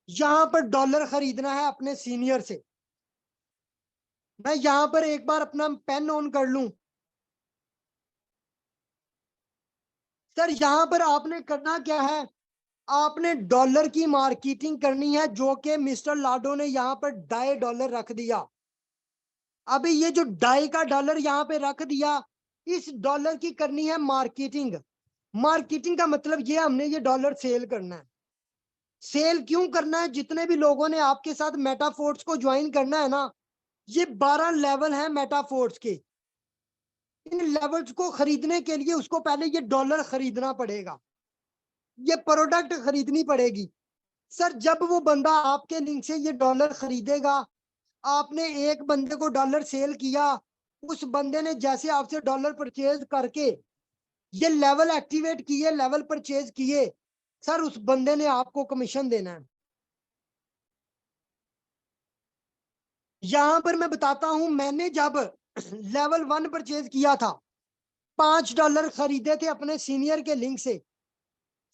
यहां पर डॉलर खरीदना है अपने सीनियर से। मैं यहां पर एक बार अपना पेन ऑन कर लूं। सर यहां पर आपने करना क्या है, आपने डॉलर की मार्केटिंग करनी है, जो कि मिस्टर लाडो ने यहां पर डाई डॉलर रख दिया। अभी ये जो डाई का डॉलर यहाँ पे रख दिया, इस डॉलर की करनी है मार्केटिंग। मार्केटिंग का मतलब ये हमने ये डॉलर सेल करना है। सेल क्यों करना है, जितने भी लोगों ने आपके साथ मेटाफोर्स को ज्वाइन करना है ना, ये 12 लेवल है मेटाफोर्स के। इन लेवल्स को खरीदने के लिए उसको पहले ये डॉलर खरीदना पड़ेगा, ये प्रोडक्ट खरीदनी पड़ेगी। सर जब वो बंदा आपके लिंक से ये डॉलर खरीदेगा, आपने एक बंदे को डॉलर सेल किया, उस बंदे ने जैसे आपसे डॉलर परचेज करके ये लेवल एक्टिवेट किए, लेवल परचेज किए, सर उस बंदे ने आपको कमीशन देना है। यहां पर मैं बताता हूं, मैंने जब लेवल 1 परचेज किया था, $5 खरीदे थे अपने सीनियर के लिंक से,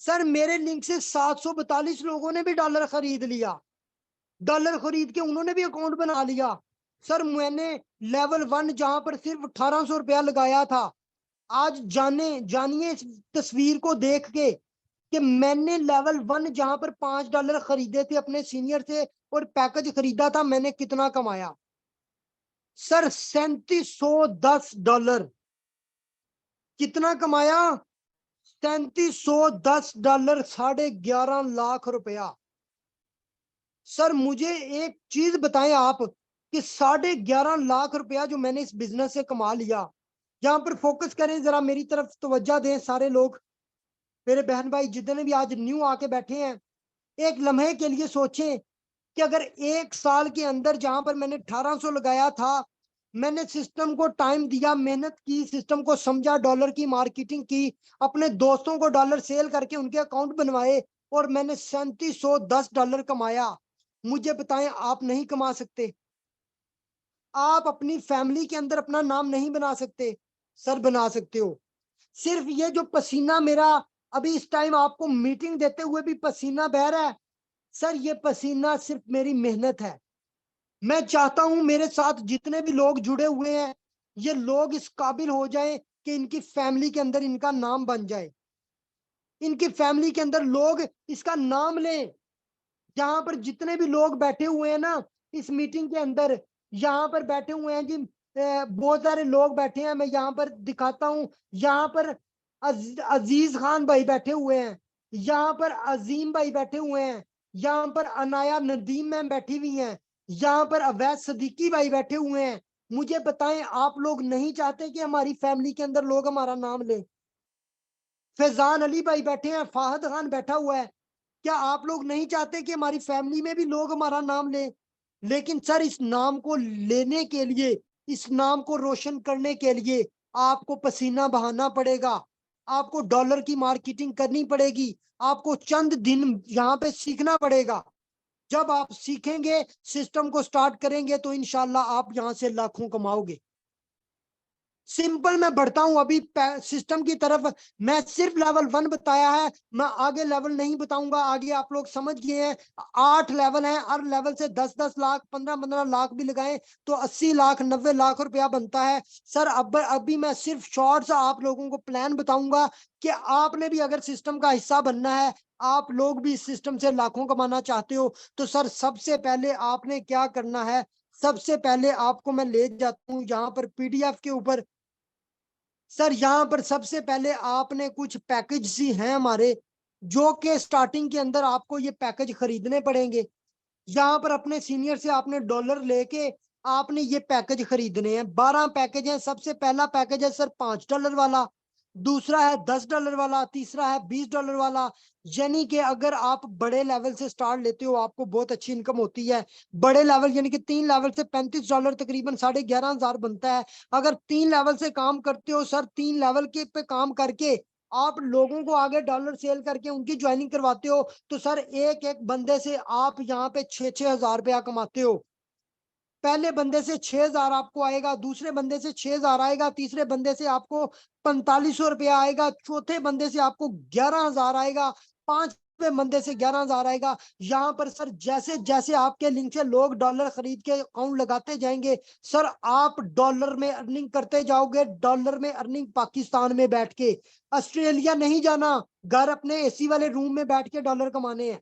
सर मेरे लिंक से 742 लोगों ने भी डॉलर खरीद लिया। डॉलर खरीद के उन्होंने भी अकाउंट बना लिया। सर मैंने लेवल 1 जहां पर सिर्फ 1800 रुपया लगाया था, आज जानिए इस तस्वीर को देख के कि मैंने लेवल 1 जहां पर $5 खरीदे थे अपने सीनियर से और पैकेज खरीदा था, मैंने कितना कमाया सर, $3710। कितना कमाया, $3710, 11.5 रुपया। सर मुझे एक चीज बताएं आप, कि 11.5 रुपया जो मैंने इस बिजनेस से कमा लिया, यहाँ पर फोकस करें जरा, मेरी तरफ तवज्जो दें सारे लोग, मेरे बहन भाई जितने भी आज न्यू आके बैठे हैं, एक लम्हे के लिए सोचें कि अगर 1 साल के अंदर जहां पर मैंने 1800 लगाया था, मैंने सिस्टम को टाइम दिया, मेहनत की, सिस्टम को समझा, डॉलर की मार्केटिंग की, अपने दोस्तों को डॉलर सेल करके उनके अकाउंट बनवाए, और मैंने $3710 कमाया। मुझे बताएं आप नहीं कमा सकते? आप अपनी फैमिली के अंदर अपना नाम नहीं बना सकते? सर बना सकते हो। सिर्फ ये जो पसीना मेरा अभी इस टाइम आपको मीटिंग देते हुए भी पसीना बह रहा है, सर ये पसीना सिर्फ मेरी मेहनत है। मैं चाहता हूं मेरे साथ जितने भी लोग जुड़े हुए हैं, ये लोग इस काबिल हो जाएं कि इनकी फैमिली के अंदर इनका नाम बन जाए, इनकी फैमिली के अंदर लोग इसका नाम लें। यहाँ पर जितने भी लोग बैठे हुए हैं ना इस मीटिंग के अंदर, यहाँ पर बैठे हुए हैं जी, बहुत सारे लोग बैठे हैं, मैं यहाँ पर दिखाता हूँ। यहाँ पर अजीज खान भाई बैठे हुए हैं, यहाँ पर अजीम भाई बैठे हुए हैं, यहाँ पर अनाया नदीम मैम बैठी हुई हैं, यहाँ पर अवैध सदीकी भाई बैठे हुए हैं। मुझे बताएं, आप लोग नहीं चाहते कि हमारी फैमिली के अंदर लोग हमारा नाम लें? फैजान अली भाई बैठे हैं, फाहद खान बैठा हुआ है। क्या आप लोग नहीं चाहते कि हमारी फैमिली में भी लोग हमारा नाम लें? लेकिन सर इस नाम को लेने के लिए, इस नाम को रोशन करने के लिए आपको पसीना बहाना पड़ेगा, आपको डॉलर की मार्केटिंग करनी पड़ेगी, आपको चंद दिन यहाँ पे सीखना पड़ेगा। जब आप सीखेंगे, सिस्टम को स्टार्ट करेंगे, तो इंशाल्लाह आप यहाँ से लाखों कमाओगे। सिंपल, मैं बढ़ता हूं अभी सिस्टम की तरफ। मैं सिर्फ लेवल 1 बताया है, मैं आगे लेवल नहीं बताऊंगा। आगे आप लोग समझ गए हैं, 8 लेवल हैं, हर लेवल से 10-10 लाख, 15-15 लाख भी लगाएं तो 80 लाख 90 लाख रुपया बनता है। सर अब अभी मैं सिर्फ शॉर्ट्स आप लोगों को प्लान बताऊंगा कि आपने भी अगर सिस्टम का हिस्सा बनना है, आप लोग भी इस सिस्टम से लाखों कमाना चाहते हो, तो सर सबसे पहले आपने क्या करना है, सबसे पहले आपको मैं ले जाता हूं यहाँ पर PDF के ऊपर। सर यहाँ पर सबसे पहले आपने कुछ पैकेज ही हैं हमारे, जो कि स्टार्टिंग के अंदर आपको ये पैकेज खरीदने पड़ेंगे। यहाँ पर अपने सीनियर से आपने डॉलर लेके आपने ये पैकेज खरीदने हैं। 12 पैकेज हैं। सबसे पहला पैकेज है सर $5 वाला, दूसरा है $10 वाला, तीसरा है $20 वाला। यानी कि अगर आप बड़े लेवल से स्टार्ट लेते हो आपको बहुत अच्छी इनकम होती है। बड़े लेवल यानी कि 3 लेवल से $35 तकरीबन 11,500 बनता है। अगर 3 लेवल से काम करते हो सर, 3 लेवल के पे काम करके आप लोगों को आगे डॉलर सेल करके उनकी ज्वाइनिंग करवाते हो तो सर एक एक बंदे से आप यहाँ पे 6,000 रुपया कमाते हो। पहले बंदे से 6,000 आपको आएगा, दूसरे बंदे से 6,000 आएगा, तीसरे बंदे से आपको 4,500 रुपया आएगा, चौथे बंदे से आपको 11,000 आएगा, पांचवें बंदे से 11,000 आएगा। यहाँ पर सर जैसे जैसे आपके लिंक से लोग डॉलर खरीद के अकाउंट लगाते जाएंगे सर, आप डॉलर में अर्निंग करते जाओगे। डॉलर में अर्निंग पाकिस्तान में बैठ के, ऑस्ट्रेलिया नहीं जाना, घर अपने एसी वाले रूम में बैठ के डॉलर कमाने हैं।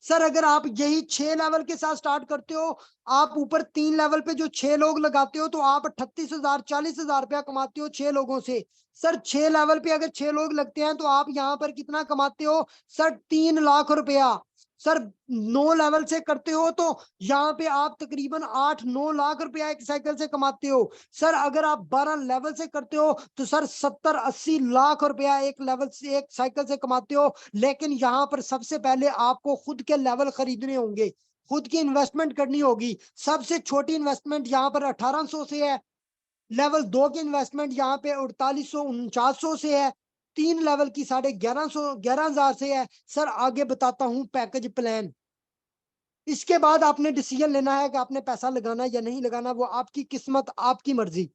सर अगर आप यही 6 लेवल के साथ स्टार्ट करते हो, आप ऊपर 3 लेवल पे जो 6 लोग लगाते हो तो आप 38,000 40,000 रुपया कमाते हो 6 लोगों से। सर 6 लेवल पे अगर 6 लोग लगते हैं तो आप यहाँ पर कितना कमाते हो सर? 3 लाख रुपया। सर 9 लेवल से करते हो तो यहाँ पे आप तकरीबन 8-9 लाख रुपया एक साइकिल से कमाते हो। सर अगर आप 12 लेवल से करते हो तो सर 70-80 लाख रुपया एक लेवल से एक साइकिल से कमाते हो। लेकिन यहाँ पर सबसे पहले आपको खुद के लेवल खरीदने होंगे, खुद की इन्वेस्टमेंट करनी होगी। सबसे छोटी इन्वेस्टमेंट यहाँ पर 1800 से है। लेवल 2 की इन्वेस्टमेंट यहाँ पे 4800-4900 से है। 3 लेवल की 11,500 से है। सर आगे बताता हूँ पैकेज प्लान। इसके बाद आपने डिसीजन लेना है कि आपने पैसा लगाना या नहीं लगाना, वो आपकी किस्मत आपकी मर्जी।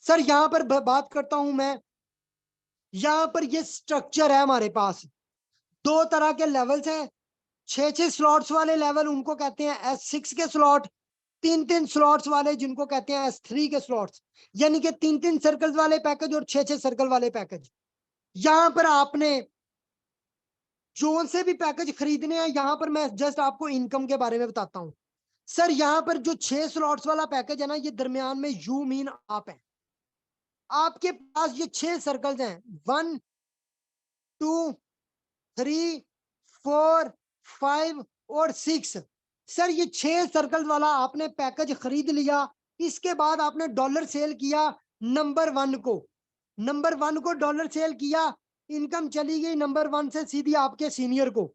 सर यहाँ पर बात करता हूं मैं, यहाँ पर ये स्ट्रक्चर है हमारे पास। 2 तरह के लेवल्स हैं। 6-6 स्लॉट्स वाले लेवल उनको कहते हैं S6 के स्लॉट, 3-3 स्लॉट्स वाले जिनको कहते हैं S3 के स्लॉट्स। यानी कि 3-3 सर्कल्स वाले पैकेज और 6-6 सर्कल वाले पैकेज। यहाँ पर आपने जो से भी पैकेज खरीदने हैं, यहाँ पर मैं जस्ट आपको इनकम के बारे में बताता हूँ। सर यहाँ पर जो 6 स्लॉट्स वाला पैकेज है ना, ये दरमियान में यू मीन आप है। आपके पास ये 6 सर्कल्स हैं, 1 2 3 4 5 और 6। सर ये 6 सर्कल वाला आपने पैकेज खरीद लिया। इसके बाद आपने डॉलर सेल किया नंबर 1 को, नंबर 1 को डॉलर सेल किया, इनकम चली गई नंबर 1 से सीधी आपके सीनियर को।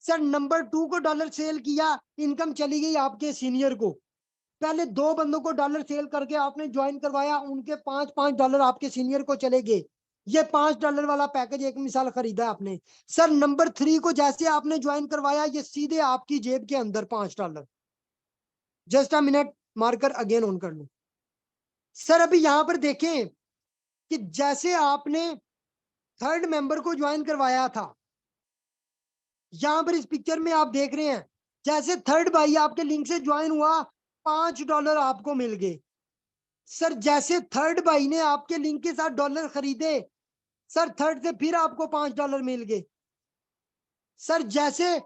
सर नंबर 2 को डॉलर सेल किया, इनकम चली गई आपके सीनियर को। पहले 2 बंदों को डॉलर सेल करके आपने ज्वाइन करवाया, उनके $5-5 आपके सीनियर को चले गए। ये $5 वाला पैकेज एक मिसाल खरीदा आपने। सर नंबर 3 को जैसे आपने ज्वाइन करवाया, ये सीधे आपकी जेब के अंदर $5। Just a minute, marker again on कर लो। सर अभी यहां पर देखें कि जैसे आपने थर्ड मेंबर को ज्वाइन करवाया था, यहां पर इस पिक्चर में आप देख रहे हैं, जैसे थर्ड भाई आपके लिंक से ज्वाइन हुआ, $5 आपको मिल गए। सर जैसे थर्ड भाई ने आपके लिंक के साथ डॉलर खरीदे, सर थर्ड से फिर आपको $5 मिल गए। सर जैसे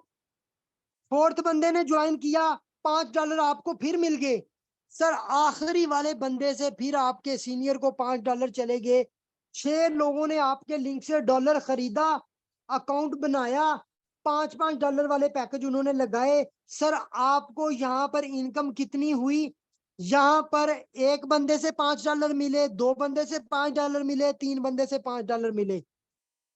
फोर्थ बंदे ने ज्वाइन किया, $5 आपको फिर मिल गए। सर आखिरी वाले बंदे से फिर आपके सीनियर को $5 चले गए। 6 लोगों ने आपके लिंक से डॉलर खरीदा, अकाउंट बनाया, $5-5 वाले पैकेज उन्होंने लगाए। सर आपको यहाँ पर इनकम कितनी हुई? यहाँ पर एक बंदे से $5 मिले, 2 बंदे से $5 मिले, 3 बंदे से $5 मिले।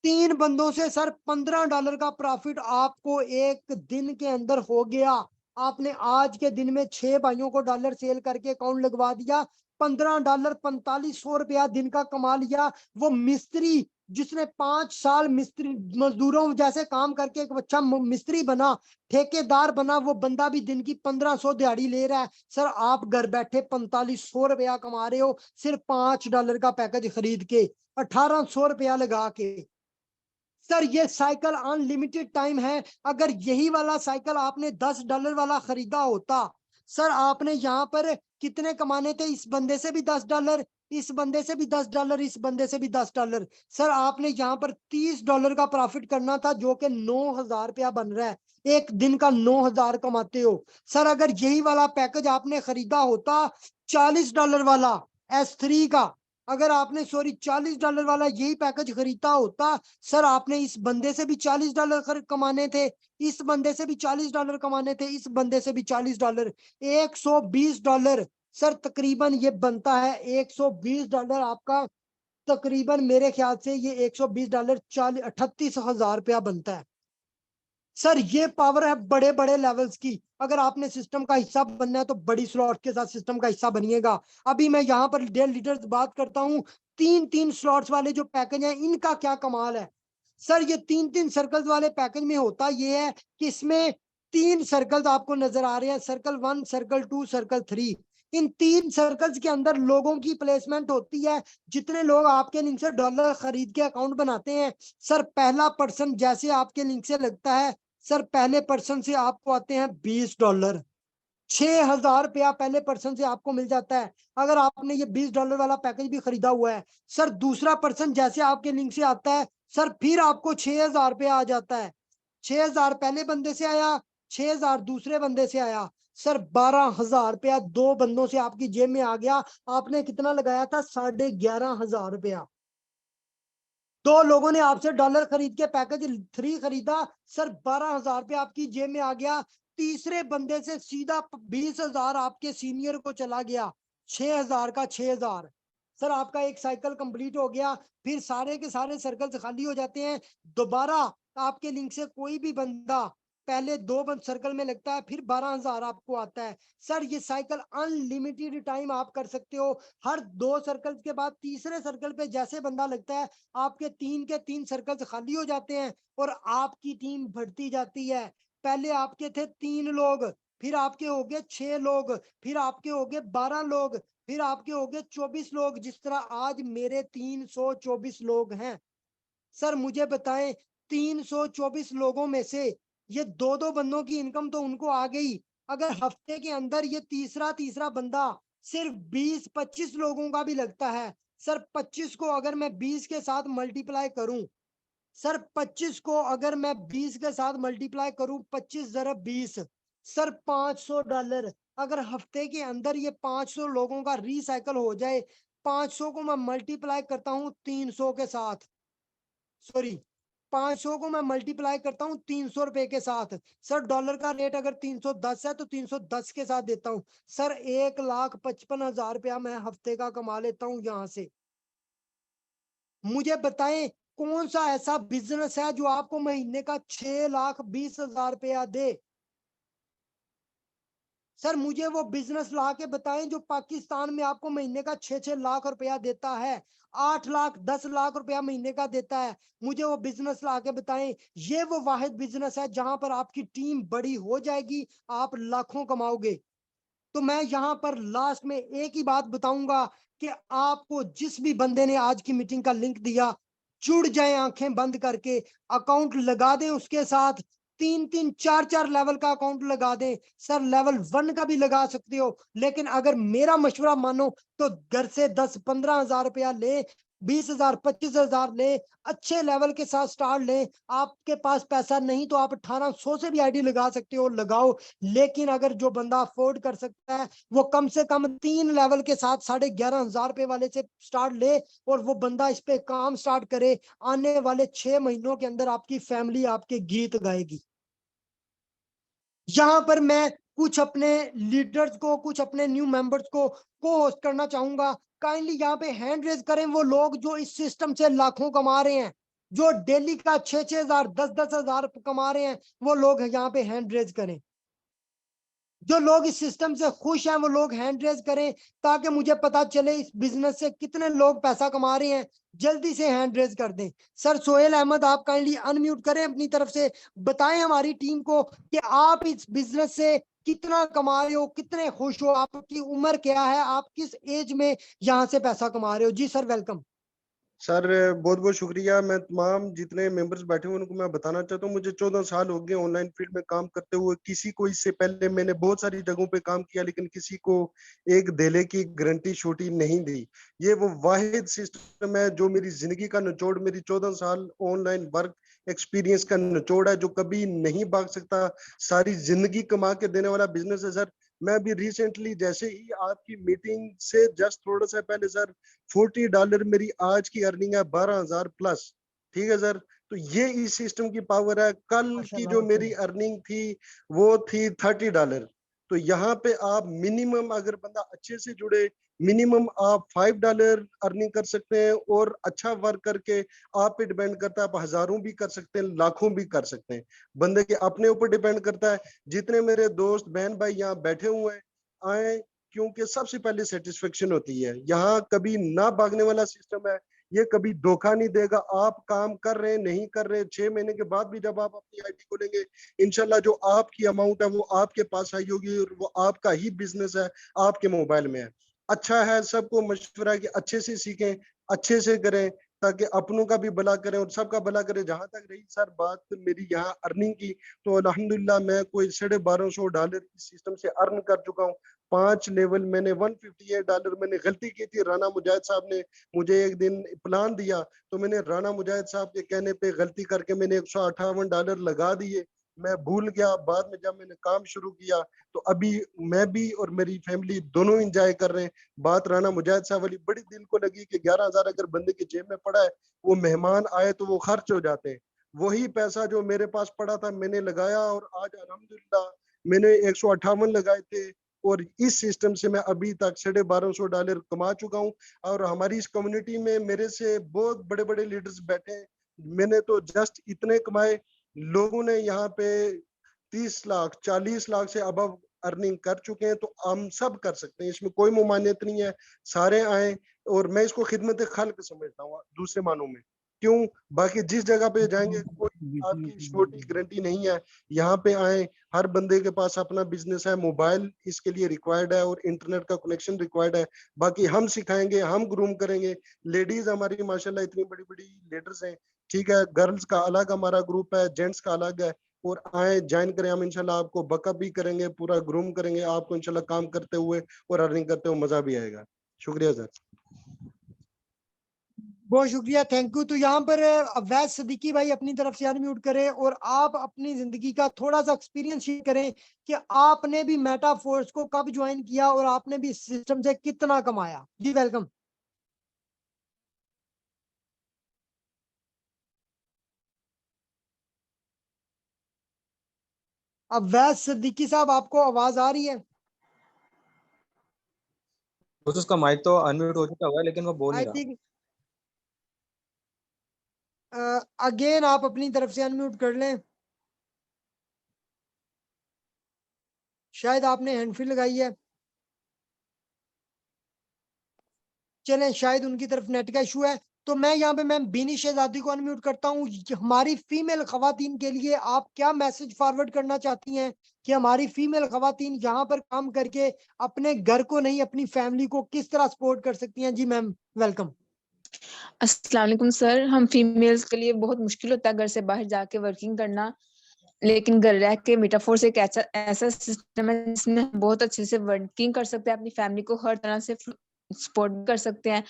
3 बंदों से सर $15 का प्रॉफिट आपको एक दिन के अंदर हो गया। आपने आज के दिन में 6 भाइयों को डॉलर सेल करके अकाउंट लगवा दिया, $15 4500 रुपया दिन का कमा लिया। वो मिस्त्री जिसने 5 साल मिस्त्री मजदूरों जैसे काम करके एक अच्छा मिस्त्री बना, ठेकेदार बना, वो बंदा भी दिन की 1500 दिहाड़ी ले रहा है। सर आप घर बैठे 4500 रुपया कमा रहे हो सिर्फ $5 का पैकेज खरीद के, 1800 रुपया लगा के। सर ये साइकिल अनलिमिटेड टाइम है। अगर यही वाला साइकिल आपने $10 वाला खरीदा होता, सर आपने यहाँ पर कितने कमाने थे? इस बंदे से भी $10, इस बंदे से भी $10, इस बंदे से भी $10। सर आपने यहाँ पर $30 का प्रॉफिट करना था, जो कि 9,000 रुपया बन रहा है। एक दिन का 9,000 कमाते हो। सर अगर यही वाला पैकेज आपने खरीदा होता $40 वाला S3 का, अगर आपने सॉरी $40 वाला यही पैकेज खरीदा होता, सर आपने इस बंदे से भी $40 कमाने थे, इस बंदे से भी $40 कमाने थे, इस बंदे से भी $40, $120। सर तकरीबन ये बनता है $120 आपका, तकरीबन मेरे ख्याल से ये $120 38,000 बनता है। सर ये पावर है बड़े बड़े लेवल्स की। अगर आपने सिस्टम का हिस्सा बनना है तो बड़ी स्लॉट के साथ सिस्टम का हिस्सा बनिएगा। अभी मैं यहाँ पर डेल लीडर्स बात करता हूँ, 3-3 स्लॉट्स वाले जो पैकेज हैं इनका क्या कमाल है। सर ये 3-3 सर्कल्स वाले पैकेज में होता ये है कि इसमें 3 सर्कल्स आपको नजर आ रहे हैं, सर्कल 1, सर्कल 2, सर्कल 3। इन 3 सर्कल्स के अंदर लोगों की प्लेसमेंट होती है। जितने लोग आपके लिंक से डॉलर खरीद के अकाउंट बनाते हैं, सर पहला पर्सन जैसे आपके लिंक से लगता है, सर पहले पर्सन से आपको आते हैं $20, $6,000 पहले पर्सन से आपको मिल जाता है। अगर आपने ये $20 वाला पैकेज भी खरीदा हुआ है, सर दूसरा पर्सन जैसे आपके लिंक से आता है, सर फिर आपको $6,000 आ जाता है। 6,000 पहले बंदे से आया, 6,000 दूसरे बंदे से आया, सर $12,000 दो बंदों से आपकी जेब में आ गया। आपने कितना लगाया था? $11,500। दो लोगों ने आपसे डॉलर खरीद के पैकेज 3 खरीदा, सर $12,000 आपकी जेब में आ गया। तीसरे बंदे से सीधा 20,000 आपके सीनियर को चला गया, 6,000 का 6,000। सर आपका एक साइकिल कंप्लीट हो गया। फिर सारे के सारे सर्कल्स खाली हो जाते हैं। दोबारा आपके लिंक से कोई भी बंदा पहले 2 बंद सर्कल में लगता है, फिर 12,000 आपको आता है। सर ये साइकिल अनलिमिटेड टाइम आप कर सकते हो। हर 2 सर्कल के बाद तीसरे सर्कल पे जैसे बंदा लगता है, आपके 3 के 3 सर्कल्स खाली हो जाते हैं और आपकी टीम बढ़ती जाती है। पहले आपके थे 3 लोग, फिर आपके हो गए 6 लोग, फिर आपके हो गए 12 लोग, फिर आपके हो गए 24 लोग। जिस तरह आज मेरे 324 लोग हैं। सर मुझे बताएं, 324 लोगों में से ये 2-2 बंदों की इनकम तो उनको आ गई। अगर हफ्ते के अंदर ये तीसरा तीसरा बंदा सिर्फ 20-25 लोगों का भी लगता है, सर 25 को अगर मैं 20 के साथ मल्टीप्लाई करूं, सर 25 को अगर मैं 20 के साथ मल्टीप्लाई करूं, 25 ज़रब 20, सर $500। अगर हफ्ते के अंदर ये 500 लोगों का रिसाइकल हो जाए, 500 को मैं मल्टीप्लाई करता हूं 300 के साथ, सॉरी 500 को मैं मल्टीप्लाई करता हूँ $300 के साथ। सर डॉलर का रेट अगर 310 है तो 310 के साथ देता हूँ। सर 1,55,000 मैं हफ्ते का कमा लेता हूँ यहाँ से। मुझे बताएं कौन सा ऐसा बिजनेस है जो आपको महीने का 6,20,000 दे। सर मुझे वो बिजनेस ला के बताएं जो पाकिस्तान में आपको महीने का 6-6 लाख रुपया देता है, 8 लाख 10 लाख रुपया महीने का देता है। मुझे वो बिजनेस ला के बताएं। ये वो वाहिद बिजनेस है जहां पर आपकी टीम बड़ी हो जाएगी, आप लाखों कमाओगे। तो मैं यहाँ पर लास्ट में एक ही बात बताऊंगा कि आपको जिस भी बंदे ने आज की मीटिंग का लिंक दिया, जुड़ जाए आंखें बंद करके, अकाउंट लगा दें उसके साथ। 3-3 4-4 लेवल का अकाउंट लगा दें। सर लेवल 1 का भी लगा सकते हो, लेकिन अगर मेरा मशवरा मानो तो घर से 10-15 हजार रुपया ले, 20,000 25,000 ले, अच्छे लेवल के साथ स्टार्ट ले। आपके पास पैसा नहीं तो आप 1800 से भी आईडी लगा सकते हो, लगाओ। लेकिन अगर जो बंदा अफोर्ड कर सकता है, वो कम से कम 3 लेवल के साथ 11,500 वाले से स्टार्ट ले और वो बंदा इस पे काम स्टार्ट करे। आने वाले 6 महीनों के अंदर आपकी फैमिली आपके गीत गाएगी। यहाँ पर मैं कुछ अपने लीडर्स को, कुछ अपने न्यू मेंबर्स को होस्ट करना चाहूंगा। काइंडली यहाँ पे हैंड रेज करें वो लोग जो इस सिस्टम से लाखों कमा रहे हैं, जो डेली का 6-6 हजार 10-10 हजार कमा रहे हैं। वो लोग यहाँ पे हैंड रेज करें। जो लोग इस सिस्टम से खुश हैं वो लोग हैंड रेज करें, ताकि मुझे पता चले इस बिजनेस से कितने लोग पैसा कमा रहे हैं। जल्दी से हैंड रेज कर दें। सर सोहेल अहमद आप काइंडली अनम्यूट करें अपनी तरफ से, बताएं हमारी टीम को कि आप इस बिजनेस से कितना कमा रहे हो, कितने खुश हो, आपकी उम्र क्या है, आप किस एज में यहाँ से पैसा कमा रहे हो। जी सर वेलकम। सर बहुत बहुत शुक्रिया। मैं तमाम जितने मेंबर्स बैठे हुए उनको मैं बताना चाहता हूँ, मुझे 14 साल हो गए ऑनलाइन फील्ड में काम करते हुए। किसी को इससे पहले मैंने बहुत सारी जगहों पे काम किया, लेकिन किसी को एक धेले की गारंटी छोटी नहीं दी। ये वो वाहिद सिस्टम है जो मेरी जिंदगी का निचोड़, मेरी 14 साल ऑनलाइन वर्क एक्सपीरियंस का निचोड़ है, जो कभी नहीं भाग सकता। सारी जिंदगी कमा के देने वाला बिजनेस है सर। मैं अभी रिसेंटली जैसे ही आपकी मीटिंग से जस्ट थोड़ा सा पहले सर $40 मेरी आज की अर्निंग है 12,000 प्लस। ठीक है सर, तो ये इस सिस्टम की पावर है। कल की माशाल्लाह जो मेरी माशाल्लाह। अर्निंग थी वो थी $30। तो यहाँ पे आप मिनिमम अगर बंदा अच्छे से जुड़े, मिनिमम आप $5 अर्निंग कर सकते हैं, और अच्छा वर्क करके आप पे डिपेंड करता है, आप हजारों भी कर सकते हैं, लाखों भी कर सकते हैं, बंदे के अपने ऊपर डिपेंड करता है। जितने मेरे दोस्त बहन भाई यहाँ बैठे हुए हैं आए, क्योंकि सबसे पहले सेटिस्फेक्शन होती है। यहाँ कभी ना भागने वाला सिस्टम है, ये कभी धोखा नहीं देगा। आप काम कर रहे नहीं कर रहे, 6 महीने के बाद भी जब आप अपनी आईडी खोलेंगे, इंशाल्लाह जो आपकी अमाउंट है वो आपके पास आई होगी, और वो आपका ही बिजनेस है, आपके मोबाइल में है। अच्छा है, सबको मशवरा है कि अच्छे से सीखें, अच्छे से करें, ताकि अपनों का भी भला करें और सबका भला करें। जहां तक रही सर बात मेरी यहाँ अर्निंग की, तो अल्हम्दुलिल्लाह मैं कोई $1250 इस सिस्टम से अर्न कर चुका हूँ। 5 लेवल मैंने $158 मैंने गलती की थी। राना मुजाहिद साहब ने मुझे एक दिन प्लान दिया, तो मैंने राना मुजाहिद साहब के कहने पे गलती करके मैंने $158 लगा दिए। मैं भूल गया, बाद में जब मैंने काम शुरू किया तो अभी मैं भी और मेरी फैमिली दोनों इंजॉय कर रहे हैं। बात राना मुजाहिद साहब वाली बड़ी दिल को लगी कि 11,000 अगर बंदे की जेब में पड़ा है, वो मेहमान आए तो वो खर्च हो जाते हैं। वही पैसा जो मेरे पास पड़ा था मैंने लगाया, और आज अल्हम्दुलिल्लाह मैंने 158 लगाए थे, और इस सिस्टम से मैं अभी तक $1250 कमा चुका हूँ। और हमारी इस कम्युनिटी में मेरे से बहुत बड़े बड़े लीडर्स बैठे हैं, मैंने तो जस्ट इतने कमाए, लोगों ने यहाँ पे 30 लाख 40 लाख से अबव अर्निंग कर चुके हैं। तो हम सब कर सकते हैं, इसमें कोई मुमानियत नहीं है, सारे आए। और मैं इसको खिदमत खल्क समझता हूँ दूसरे मानों में। क्यों? बाकी जिस जगह पे जाएंगे कोई आपकी श्योरिटी गारंटी नहीं है। यहाँ पे आए, हर बंदे के पास अपना बिजनेस है, मोबाइल इसके लिए रिक्वायर्ड है और इंटरनेट का कनेक्शन रिक्वायर्ड है। बाकी हम सिखाएंगे, हम ग्रूम करेंगे। लेडीज हमारी माशाल्लाह इतनी बड़ी बड़ी लीडर्स हैं। ठीक है, गर्ल्स का अलग हमारा ग्रुप है, जेंट्स का अलग है। और आए, ज्वाइन करें, हम इंशाल्लाह आपको बकअप भी करेंगे, पूरा ग्रूम करेंगे आपको इंशाल्लाह, काम करते हुए और अर्निंग करते हुए मजा भी आएगा। शुक्रिया सर। बहुत शुक्रिया, थैंक यू। तो यहाँ पर अवैस सिद्दीकी भाई अपनी तरफ से अनम्यूट करें और आप अपनी जिंदगी का थोड़ा सा एक्सपीरियंस शेयर करें कि आपने भी मेटा फोर्स को कब ज्वाइन किया और आपने भी इस सिस्टम से कितना कमाया। जी वेलकम। अवैस सिद्दीकी साहब, आपको आवाज आ रही है? तो उसका माइक तो अनम्यूट हो चुका हुआ है, लेकिन वो बोल नहीं आई रहा। थिंक अगेन आप अपनी तरफ से अनम्यूट कर लें। शायद आपने हैंड फ्री लगाई है। चलें, शायद उनकी तरफ नेट का इशू है। तो मैं यहाँ पे मैम बीनी शहजादी को अनम्यूट करता हूँ। हमारी फीमेल खवातीन के लिए आप क्या मैसेज फॉरवर्ड करना चाहती हैं कि हमारी फीमेल खवातीन यहाँ पर काम करके अपने घर को नहीं, अपनी फैमिली को किस तरह सपोर्ट कर सकती हैं? जी मैम वेलकम। अस्सलाम वालेकुम सर। हम फीमेल्स के लिए बहुत मुश्किल होता है घर से बाहर जाके वर्किंग करना, लेकिन घर रह के मेटाफोर्स एक ऐसा ऐसा सिस्टम है जिसमें हम बहुत अच्छे से वर्किंग कर सकते हैं, अपनी फैमिली को हर तरह से सपोर्ट कर सकते हैं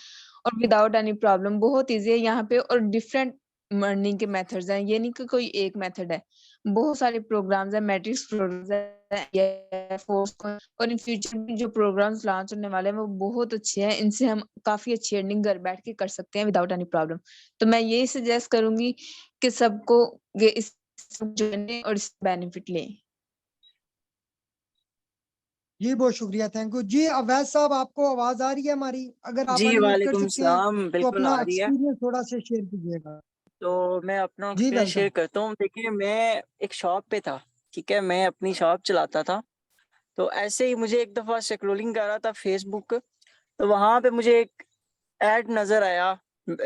और विदाउट एनी प्रॉब्लम। बहुत इजी है यहाँ पे और डिफरेंट अर्निंग के मेथड्स हैं, ये नहीं कि कोई एक मेथड है, बहुत सारे प्रोग्राम्स हैं, मैट्रिक्स प्रोग्राम्स है, फोर्स और इन फ्यूचर में जो प्रोग्राम्स लॉन्च होने वाले हैं वो बहुत अच्छे हैं। इनसे हम काफी अच्छी अर्निंग घर बैठ के कर सकते हैं विदाउट एनी प्रॉब्लम। तो मैं यही सजेस्ट करूंगी कि सबको ये इस जुड़ने और इस बेनिफिट लें। जी बहुत शुक्रिया, थैंक यू। जी अवैध साहब, आपको आवाज आ रही है हमारी? अगर आप जी अनम्यूट कर वालेकुम सकते हैं सलाम, तो बिल्कुल अपना आ रही है। एक्सपीरियंस थोड़ा सा शेयर कीजिएगा। तो मैं अपना जी एक्सपीरियंस वेलकम। शेयर करता हूँ। देखिए, मैं एक शॉप पे था, ठीक है, मैं अपनी शॉप चलाता था। तो ऐसे ही मुझे एक दफ़ा स्क्रॉलिंग कर रहा था फेसबुक, तो वहाँ पे मुझे एक ऐड नज़र आया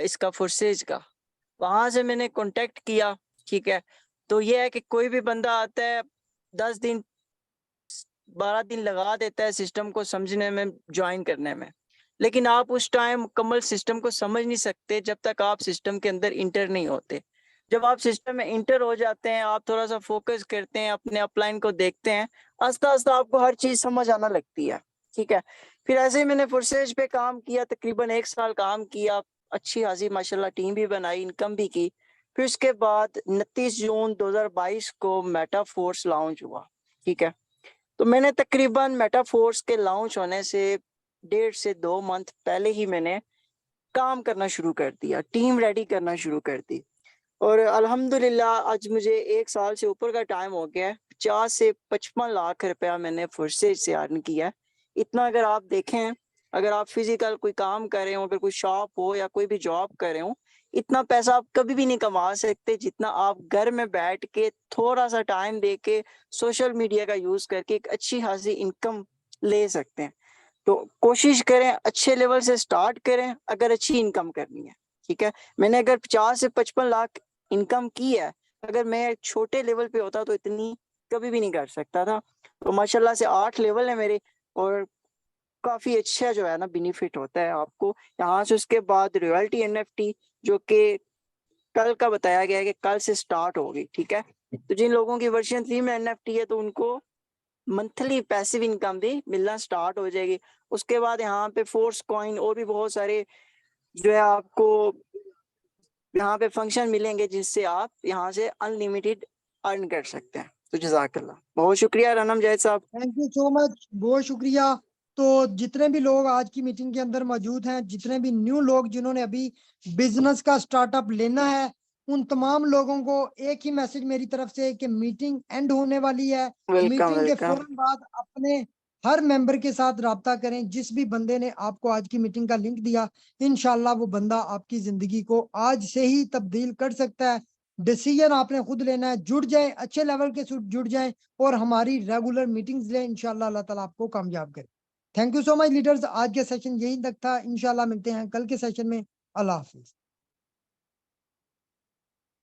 इसका फुर्सेज का। वहाँ से मैंने कांटेक्ट किया, ठीक है। तो ये है कि कोई भी बंदा आता है 10 दिन 12 दिन लगा देता है सिस्टम को समझने में, ज्वाइन करने में, लेकिन आप उस टाइम मुकम्मल सिस्टम को समझ नहीं सकते जब तक आप सिस्टम के अंदर इंटर नहीं होते। जब आप सिस्टम में इंटर हो जाते हैं, आप थोड़ा सा फोकस करते हैं, अपने अपलाइन को देखते हैं, आस्ता आस्ता आपको हर चीज समझ आना लगती है, ठीक है। फिर ऐसे ही मैंने फुर्सेज पे काम किया, तकरीबन 1 साल काम किया, अच्छी खासी माशाल्लाह टीम भी बनाई, इनकम भी की। फिर उसके बाद 29 जून 2022 को मेटाफोर्स लॉन्च हुआ, ठीक है। तो मैंने तकरीबन मेटाफोर्स के लॉन्च होने से 1.5 से 2 मंथ पहले ही मैंने काम करना शुरू कर दिया, टीम रेडी करना शुरू कर दी, और अल्हम्दुलिल्लाह आज मुझे 1 साल से ऊपर का टाइम हो गया है। 50 से 55 लाख रुपया मैंने फुर्सेज से अर्न किया है। इतना अगर आप देखें, अगर आप फिजिकल कोई काम कर रहे हो, अगर कोई शॉप हो या कोई भी जॉब कर रहे हो, इतना पैसा आप कभी भी नहीं कमा सकते जितना आप घर में बैठ के थोड़ा सा टाइम दे के सोशल मीडिया का यूज करके एक अच्छी खासी इनकम ले सकते हैं। तो कोशिश करें, अच्छे लेवल से स्टार्ट करें अगर अच्छी इनकम करनी है। ठीक है, मैंने अगर 50 से 55 लाख इनकम की है, अगर मैं छोटे लेवल पे होता तो इतनी कभी भी नहीं कर सकता था। तो माशाल्लाह से 8 लेवल है मेरे, और काफी अच्छा जो है ना बेनिफिट होता है आपको यहाँ से। उसके बाद रॉयल्टी एनएफटी जो कि कल का बताया गया है कि कल से स्टार्ट होगी। ठीक है, तो जिन लोगों की वर्जन 3 में एनएफटी है तो उनको मंथली पैसिव इनकम भी मिलना स्टार्ट हो जाएगी। उसके बाद यहाँ पे फोर्स कॉइन और भी बहुत सारे जो है आपको यहाँ पे फंक्शन मिलेंगे जिससे आप यहाँ से अनलिमिटेड अर्न कर सकते हैं। तो जज़ाकल्लाह, बहुत शुक्रिया रनम जैद साहब। थैंक यू सो मच, बहुत शुक्रिया। तो जितने भी लोग आज की मीटिंग के अंदर मौजूद हैं, जितने भी न्यू लोग जिन्होंने अभी बिजनेस का स्टार्टअप लेना है, उन तमाम लोगों को एक ही मैसेज मेरी तरफ से कि मीटिंग एंड होने वाली है। वेलकम मीटिंग के वेलकम। फौरन बाद अपने हर मेंबर के साथ राब्ता करें। जिस भी बंदे ने आपको आज की मीटिंग का लिंक दिया, इंशाल्लाह वो बंदा आपकी जिंदगी को आज से ही तब्दील कर सकता है। डिसीजन आपने खुद लेना है। जुड़ जाए, अच्छे लेवल के जुड़ जाए और हमारी रेगुलर मीटिंग्स लें। इंशाल्लाह अल्लाह ताला आपको कामयाब करे। Thank you so much leaders, आज के सेशन यही तक था। इंशाल्लाह मिलते हैं कल के सेशन में। अल्लाह हाफिज।